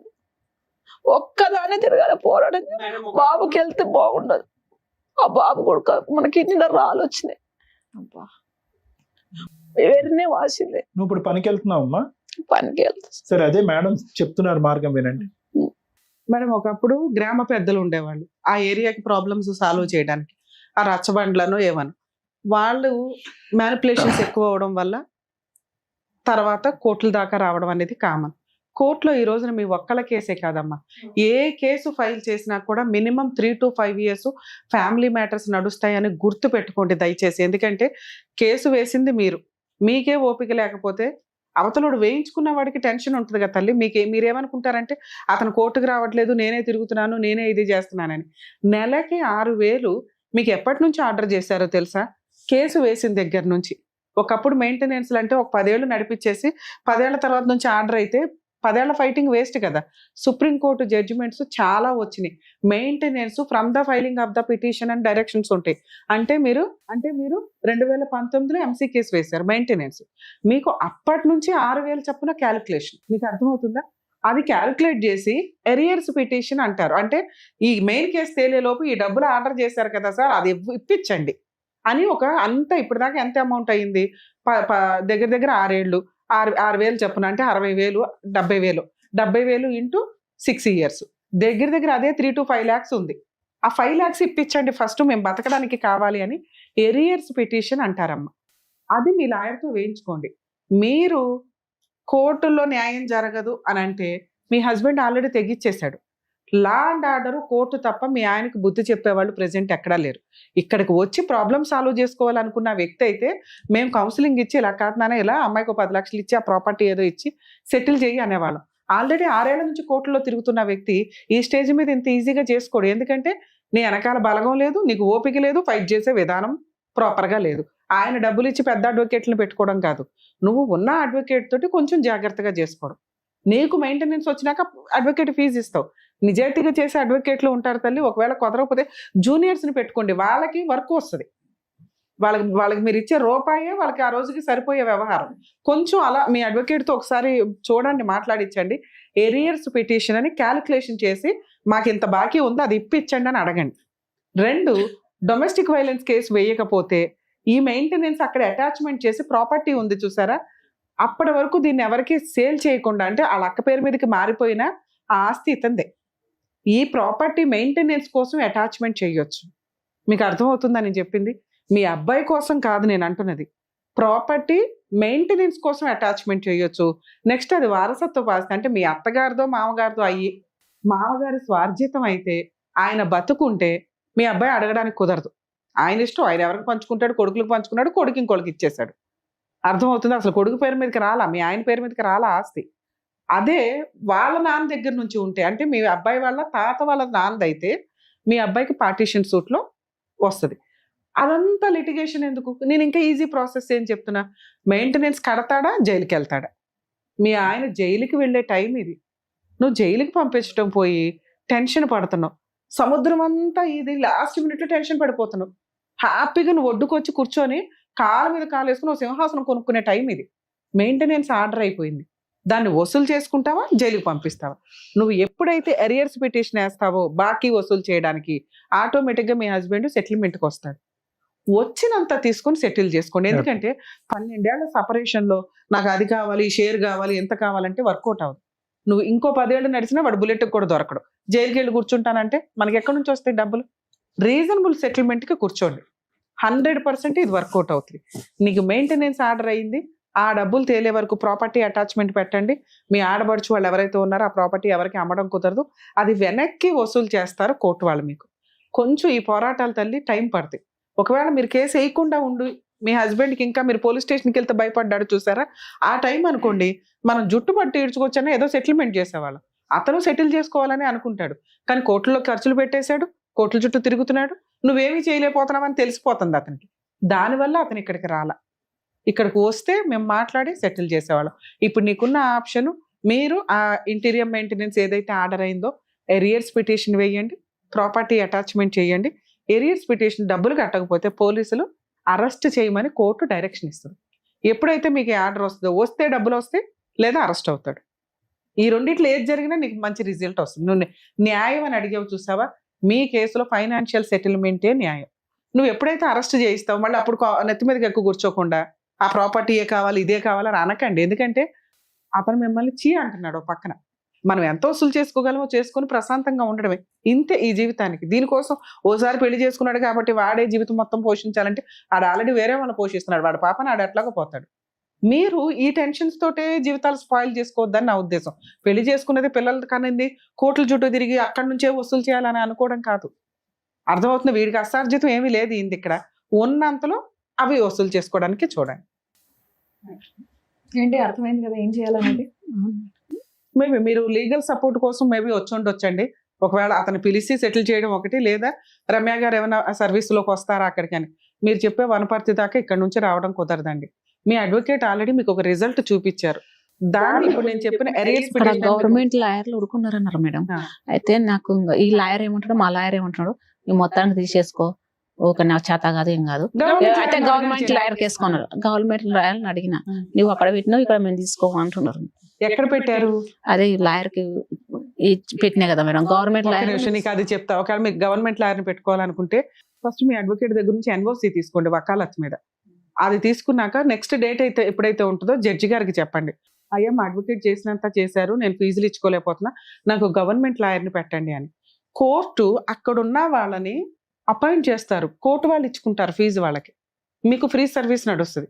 ఒక్కదానే తిరగాలి, పోరాటం. బాబుకి వెళ్తే బాగుండదు, ఆ బాబు కొడుకు మనకి ఇన్ని రాళ్ళు వచ్చినాయి, అబ్బా వేరేనే వాసింది. నువ్వు ఇప్పుడు పనికి వెళ్తున్నావమ్మా? పనికి వెళ్తా. సరే, అదే మేడం చెప్తున్నారు మార్గం వినండి. మేడం ఒకప్పుడు గ్రామ పెద్దలు ఉండేవాళ్ళు ఆ ఏరియాకి ప్రాబ్లమ్స్ సాల్వ్ చేయడానికి, ఆ రచ్చబండ్లను ఏమను వాళ్ళు మ్యానిపులేషన్స్ ఎక్కువ అవడం వల్ల తర్వాత కోర్టుల దాకా రావడం అనేది కామన్. కోర్టులో ఈ రోజున మీ ఒక్కళ్ళ కేసే కాదమ్మా, ఏ కేసు ఫైల్ చేసినా కూడా minimum 3 to 5 years family matters నడుస్తాయని గుర్తు పెట్టుకోండి దయచేసి. ఎందుకంటే కేసు వేసింది మీరు, మీకే ఓపిక లేకపోతే అవతలోడు వేయించుకున్న వాడికి టెన్షన్ ఉంటుంది కదా తల్లి. మీరేమనుకుంటారంటే అతను కోర్టుకు రావట్లేదు, నేనే తిరుగుతున్నాను, నేనే ఇది చేస్తున్నానని. నెలకి 6,000 మీకు ఎప్పటి నుంచి ఆర్డర్ చేశారో తెలుసా? కేసు వేసిన దగ్గర నుంచి. ఒకప్పుడు మెయింటెనెన్స్లు అంటే ఒక 10 ఏళ్ళు నడిపించేసి 10 ఏళ్ల తర్వాత నుంచి ఆర్డర్ అయితే 10 ఏళ్ల ఫైటింగ్ వేస్ట్ కదా. సుప్రీంకోర్టు జడ్జిమెంట్స్ చాలా వచ్చినాయి. Maintenance from the filing of the petition and directions ఉంటాయి. అంటే మీరు 2019లో ఎంసీ కేసు వేశారు మెయింటెనెన్స్, మీకు అప్పటి నుంచి 6,000 చొప్పున క్యాలిక్యులేషన్. మీకు అర్థమవుతుందా? అది క్యాలిక్యులేట్ చేసి ఎరియర్స్ పిటిషన్ అంటారు. అంటే ఈ మెయిన్ కేసు తేలేలోపు ఈ డబ్బులు ఆర్డర్ చేశారు కదా సార్, అది ఇప్పించండి అని అంత ఇప్పటిదాకా ఎంత అమౌంట్ అయ్యింది? దగ్గర 6 ఏళ్ళు 6,000 చెప్పున అంటే 60,000, 70,000, 70,000 ఇంటూ 6 years దగ్గర అదే 3 to 5 lakhs ఉంది. ఆ 5 lakhs ఇప్పించండి ఫస్ట్, మేము బతకడానికి కావాలి అని ఎరియర్స్ పిటిషన్ అంటారమ్మా. అది మీ లాయర్తో వేయించుకోండి. మీరు కోర్టుల్లో న్యాయం జరగదు అని అంటే మీ హస్బెండ్ ఆల్రెడీ తెగిచ్చేశాడు. లా అండ్ ఆర్డర్ కోర్టు తప్ప మీ ఆయనకు బుద్ధి చెప్పేవాళ్ళు ప్రెసెంట్ ఎక్కడా లేరు. ఇక్కడికి వచ్చి ప్రాబ్లమ్ సాల్వ్ చేసుకోవాలనుకున్న వ్యక్తి అయితే మేము కౌన్సిలింగ్ ఇచ్చి ఇలా కాదు ఇలా అమ్మాయికి 10 లక్షలు ఇచ్చి ఆ ప్రాపర్టీ ఏదో ఇచ్చి సెటిల్ చేయి అనేవాళ్ళం. ఆల్రెడీ 6 ఏళ్ల నుంచి కోర్టులో తిరుగుతున్న వ్యక్తి ఈ స్టేజ్ మీద ఇంత ఈజీగా చేసుకోడు. ఎందుకంటే నీ వెనకాల బలగం లేదు, నీకు ఓపిక లేదు, ఫైట్ చేసే విధానం ప్రాపర్గా లేదు. ఆయన డబ్బులు ఇచ్చి పెద్ద అడ్వకేట్లను పెట్టుకోవడం కాదు, నువ్వు ఉన్న అడ్వకేట్ తోటి కొంచెం జాగ్రత్తగా చేసుకోవడం. నీకు మెయింటెనెన్స్ వచ్చినాక అడ్వకేట్ ఫీజు ఇస్తావు. నిజాయితీగా చేసే అడ్వకేట్లు ఉంటారు తల్లి. ఒకవేళ కుదరకపోతే జూనియర్స్ని పెట్టుకోండి, వాళ్ళకి వర్క్ వస్తుంది. వాళ్ళకి మీరు ఇచ్చే రూపాయే వాళ్ళకి ఆ రోజుకి సరిపోయే వ్యవహారం. కొంచెం అలా మీ అడ్వకేట్తో ఒకసారి చూడండి, మాట్లాడించండి. ఎరియర్స్ పిటిషన్ అని క్యాలిక్యులేషన్ చేసి మాకు ఇంత బాకీ ఉందో అది ఇప్పించండి అని అడగండి. 2, డొమెస్టిక్ వైలెన్స్ కేసు వేయకపోతే ఈ మెయింటెనెన్స్ అక్కడ అటాచ్మెంట్ చేసి ప్రాపర్టీ ఉంది చూసారా, అప్పటి వరకు దీన్ని ఎవరికి సేల్ చేయకుండా, అంటే వాళ్ళ అక్క పేరు మీదకి మారిపోయినా ఆ ఆస్తి ఇతందే. ఈ ప్రాపర్టీ మెయింటెనెన్స్ కోసం అటాచ్మెంట్ చేయొచ్చు. మీకు అర్థమవుతుందని చెప్పింది. మీ అబ్బాయి కోసం కాదు నేను అంటున్నది, ప్రాపర్టీ మెయింటెనెన్స్ కోసం అటాచ్మెంట్ చేయొచ్చు. నెక్స్ట్ అది వారసత్వ ఆస్తి, అంటే మీ అత్తగారిదో మామగారిదో అయ్యి మామగారి స్వార్జితం అయితే ఆయన బతుకుంటే మీ అబ్బాయి అడగడానికి కుదరదు. ఆయన ఇష్టం, ఆయన ఎవరికి పంచుకుంటాడు, కొడుకులకు పంచుకున్నాడు, కొడుకు ఇంకొకరికి ఇచ్చేశాడు. అర్థమవుతుంది? అసలు కొడుకు పేరు మీదకి రాలా, మీ ఆయన పేరు మీదకి రాలా ఆస్తి. అదే వాళ్ళ నాన్న దగ్గర నుంచి ఉంటే, అంటే మీ అబ్బాయి వాళ్ళ తాత వాళ్ళ నాన్నదైతే మీ అబ్బాయికి పార్టీషన్ సూట్లో వస్తుంది. అదంతా లిటిగేషన్ ఎందుకు? నేను ఇంకా ఈజీ ప్రాసెస్ ఏం చెప్తున్నా, మెయింటెనెన్స్ కడతాడా, జైలుకి వెళ్తాడా? మీ ఆయన జైలుకి వెళ్ళే టైం ఇది. నువ్వు జైలుకి పంపించడం పోయి టెన్షన్ పడుతున్నావు. సముద్రం అంతా ఇది లాస్ట్ మినిట్లో టెన్షన్ పడిపోతున్నావు. హ్యాపీగా నువ్వు ఒడ్డుకొచ్చి కూర్చొని కాళ్ళ మీద కాలు వేసుకుని ఒక సింహాసనం కొనుక్కునే టైం ఇది. మెయింటెనెన్స్ ఆర్డర్ అయిపోయింది. దాన్ని వసూలు చేసుకుంటావా, జైలుకి పంపిస్తావా? నువ్వు ఎప్పుడైతే ఎరియర్స్ పిటిషన్ వేస్తావో బాకీ వసూలు చేయడానికి, ఆటోమేటిక్గా మీ హస్బెండ్ సెటిల్మెంట్కి వస్తాడు. వచ్చినంత తీసుకొని సెటిల్ చేసుకోండి. ఎందుకంటే 12 ఏళ్ల సపరేషన్లో నాకు అది కావాలి, షేర్ కావాలి, ఎంత కావాలంటే వర్కౌట్ అవ్వదు. నువ్వు ఇంకో 10 ఏళ్ళు నడిచినా వాడు బుల్లెట్కి కూడా దొరకడు. జైలుకి వెళ్ళి కూర్చుంటానంటే మనకి ఎక్కడి నుంచి వస్తాయి డబ్బులు? రీజనబుల్ సెటిల్మెంట్కి కూర్చోండి, 100% ఇది వర్కౌట్ అవుతుంది. నీకు మెయింటెనెన్స్ ఆర్డర్ అయింది, ఆ డబ్బులు తేలే వరకు ప్రాపర్టీ అటాచ్మెంట్ పెట్టండి. మీ ఆడబడుచు వాళ్ళు ఎవరైతే ఉన్నారో ఆ ప్రాపర్టీ ఎవరికి అమ్మడం కుదరదు, అది వెనక్కి వసూలు చేస్తారు కోర్టు వాళ్ళు. మీకు కొంచెం ఈ పోరాటాల తల్లి టైం పడుతుంది. ఒకవేళ మీరు కేసు వేయకుండా ఉండి మీ హస్బెండ్కి ఇంకా మీరు పోలీస్ స్టేషన్కి వెళ్తే భయపడ్డాడు చూసారా, ఆ టైం అనుకోండి మనం జుట్టు పట్టి ఈడ్చుకొచ్చని ఏదో సెటిల్మెంట్ చేసేవాళ్ళం. అతను సెటిల్ చేసుకోవాలని అనుకుంటాడు, కానీ కోర్టులో ఖర్చులు పెట్టేశాడు, కోర్టుల చుట్టూ తిరుగుతున్నాడు, నువ్వేమీ చేయలేకపోతున్నావని తెలిసిపోతుంది అతనికి. దానివల్ల అతను ఇక్కడికి రాలా. ఇక్కడికి వస్తే మేము మాట్లాడి సెటిల్ చేసేవాళ్ళం. ఇప్పుడు నీకున్న ఆప్షన్, మీరు ఆ ఇంటీరియర్ మెయింటెనెన్స్ ఏదైతే ఆర్డర్ అయిందో ఎరియర్స్ పిటిషన్ వేయండి, ప్రాపర్టీ అటాచ్మెంట్ చేయండి. ఎరియర్స్ పిటిషన్ డబ్బులు కట్టకపోతే పోలీసులు అరెస్ట్ చేయమని కోర్టు డైరెక్షన్ ఇస్తుంది. ఎప్పుడైతే మీకు ఆర్డర్ వస్తుందో, వస్తే డబ్బులు వస్తే లేదా అరెస్ట్ అవుతాడు. ఈ రెండిట్లో ఏది జరిగినా నీకు మంచి రిజల్ట్ వస్తుంది. నువ్వు న్యాయం అని అడిగావు చూసావా, మీ కేసులో ఫైనాన్షియల్ సెటిల్మెంటే న్యాయం. నువ్వు ఎప్పుడైతే అరెస్ట్ చేయిస్తావు మళ్ళీ అప్పుడు నెత్తి మీదకి ఎక్కువ కూర్చోకుండా ఆ ప్రాపర్టీ ఏ కావాలి, ఇదే కావాలని అనకండి. ఎందుకంటే అతను మిమ్మల్ని చీ అంటున్నాడు పక్కన. మనం ఎంత వసూలు చేసుకోగలమో చేసుకొని ప్రశాంతంగా ఉండడమే, ఇంతే ఈ జీవితానికి. దీనికోసం ఓసారి పెళ్లి చేసుకున్నాడు కాబట్టి వాడే జీవితం మొత్తం పోషించాలంటే ఆడు ఆల్రెడీ వేరే వాళ్ళు పోషిస్తున్నాడు, వాడు పాపని ఆడు ఎట్లాగో పోతాడు. మీరు ఈ టెన్షన్స్ తోటే జీవితాలు స్పాయిల్ చేసుకోవద్దని నా ఉద్దేశం. పెళ్లి చేసుకున్నది పిల్లలు కనింది కోట్ల చుట్టూ తిరిగి అక్కడి నుంచే వసూలు చేయాలని అనుకోవడం కాదు. అర్థమవుతుంది? వీడికి అసార్జితం ఏమీ లేదు ఇంది. ఇక్కడ ఉన్నంతలో అవి వసూలు చేసుకోవడానికి చూడండి. ఏంటి అర్థమైంది కదా ఏం చేయాలనేది. మేబీ మీరు లీగల్ సపోర్ట్ కోసం మేబీ వచ్చి ఉండొచ్చండి. ఒకవేళ అతను పిలిచి సెటిల్ చేయడం ఒకటి, లేదా రమ్య గారు ఏమైనా సర్వీస్లోకి వస్తారా అక్కడికి అని. మీరు చెప్పే వనపర్తి దాకా ఇక్కడ నుంచి రావడం కుదరదండి. మీ అడ్వకేట్ ఆల్రెడీ మీకు ఒక రిజల్ట్ చూపించారు. దాన్ని ఇప్పుడు నేను చెప్పిన ఎరియర్స్ గవర్నమెంట్ లాయర్లు ఉడుకున్నారన్నారు మేడం. అయితే నాకు ఈ లాయర్ ఏమంటాడు, మా లాయర్ ఏమంటున్నాడు, ఈ మొత్తాన్ని తీసేసుకో, ఓకే నాకు చేత కాదు ఏం కాదు. అయితే గవర్నమెంట్ లాయర్ కేసుకున్నారు. గవర్నమెంట్ లాయర్ని అడిగిన, నువ్వు అక్కడ పెట్టినావు ఇక్కడ మేము తీసుకోమంటున్నారు. ఎక్కడ పెట్టారు? అదే లాయర్ కి పెట్టినా కదా మేడం, గవర్నమెంట్ లాయర్. నీకు అది చెప్తా. ఒకవేళ మీకు గవర్నమెంట్ లాయర్ని పెట్టుకోవాలనుకుంటే ఫస్ట్ మీ అడ్వకేట్ దగ్గర నుంచి ఎన్ఓసి తీసుకోండి వకాలత్ మీద. అది తీసుకున్నాక నెక్స్ట్ డేట్ అయితే ఎప్పుడైతే ఉంటుందో జడ్జి గారికి చెప్పండి, అయ్యా మా అడ్వకేట్ చేసినంత చేశారు, నేను ఫీజులు ఇచ్చుకోలేకపోతున్నా, నాకు గవర్నమెంట్ లాయర్ని పెట్టండి అని. కోర్టు అక్కడున్న వాళ్ళని అపాయింట్ చేస్తారు, కోర్టు వాళ్ళు ఇచ్చుకుంటారు ఫీజు వాళ్ళకి, మీకు ఫ్రీ సర్వీస్ నడుస్తుంది.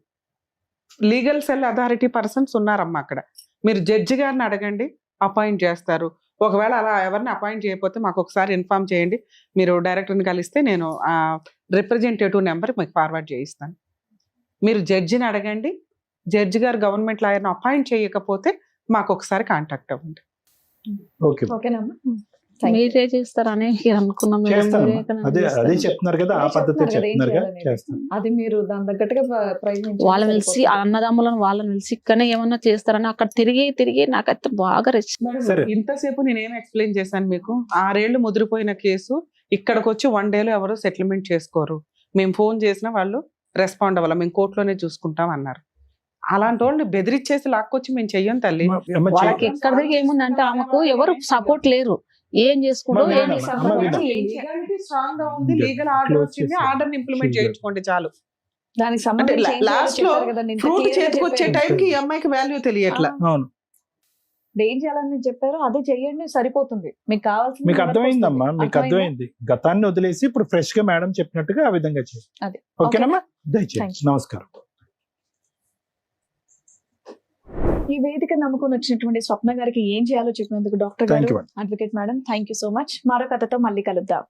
లీగల్ సెల్ అథారిటీ పర్సన్స్ ఉన్నారమ్మా అక్కడ. మీరు జడ్జి గారిని అడగండి, అపాయింట్ చేస్తారు. ఒకవేళ అలా ఎవరిని అపాయింట్ చేయకపోతే మాకు ఒకసారి ఇన్ఫార్మ్ చేయండి, మీరు డైరెక్టర్ని కలిస్తే నేను ఆ రిప్రజెంటేటివ్ నెంబర్ మీకు ఫార్వర్డ్ చేయిస్తాను. మీరు జడ్జిని అడగండి, జడ్జి గారు గవర్నమెంట్ లాయర్ని అపాయింట్ చేయకపోతే మాకు ఒకసారి కాంటాక్ట్ అవ్వండి. ఓకేనమ్మా. మీరే చేస్తారని అనుకున్నాం. అదే చెప్తున్నారు కదా, ఆ పద్ధతి చెప్తున్నారు కదా, చేస్తాం. అది మీరు దాని తగ్గట్టుగా వాళ్ళని పిలిచి అన్నదమ్ములను వాళ్ళని పిలిచి ఇక్కడనే ఏమన్నా చేస్తారని అక్కడ తిరిగి తిరిగి నాకైతే బాగా ఇంతసేపు నేనేం ఎక్స్ప్లెయిన్ చేశాను మీకు. 6 ఏళ్ళు ముదిరిపోయిన కేసు ఇక్కడికి వచ్చి 1 డేలో ఎవరు సెటిల్మెంట్ చేసుకోరు. మేము ఫోన్ చేసినా వాళ్ళు రెస్పాండ్ అవ్వాలి, మేము కోర్టులోనే చూసుకుంటాం అన్నారు. అలాంటి వాళ్ళని బెదిరించేసి లాక్కొచ్చి మేము చెయ్యం తల్లి. వాళ్ళకి ఎక్కడ ఏముందంటే ఆమెకు ఎవరు సపోర్ట్ లేరు, ఏం చేసుకుంటూ స్ట్రాంగ్ గా ఉంది, లీగల్ ఆర్డర్ వచ్చింది, ఆర్డర్ ఇంప్లిమెంట్ చేయించుకోండి చాలు. దానికి సంబంధించి లాస్ట్ లో ఫ్రూట్ చేతికొచ్చే టైంకి ఈ అమ్మాయికి వాల్యూ తెలియట్లా. ఇప్పుడు ఏం చేయాలని చెప్పారో అదే చెయ్యండి, సరిపోతుంది. మీకు కావాల్సింది మీకు వర్క్ అర్థమైందమ్మా, వస్తుంది. మీకు అర్థమైందా? అర్థమైంది. గతాన్ని వదిలేసి ఇప్పుడు ఫ్రెష్ గా మేడం చెప్పినట్టుగా ఆ విధంగా చేయండి. అదే. ఓకేనమ్మా, Thank దయచేసి నమస్కారం. ఈ వేదిక నమ్ముకుని వచ్చినటువంటి స్వప్న గారికి ఏం చేయాలో చెప్పినందుకు డాక్టర్ థ్యాంక్ గారు, you. Advocate madam, thank you so much. మరో కథతో మళ్ళీ కలుద్దాం.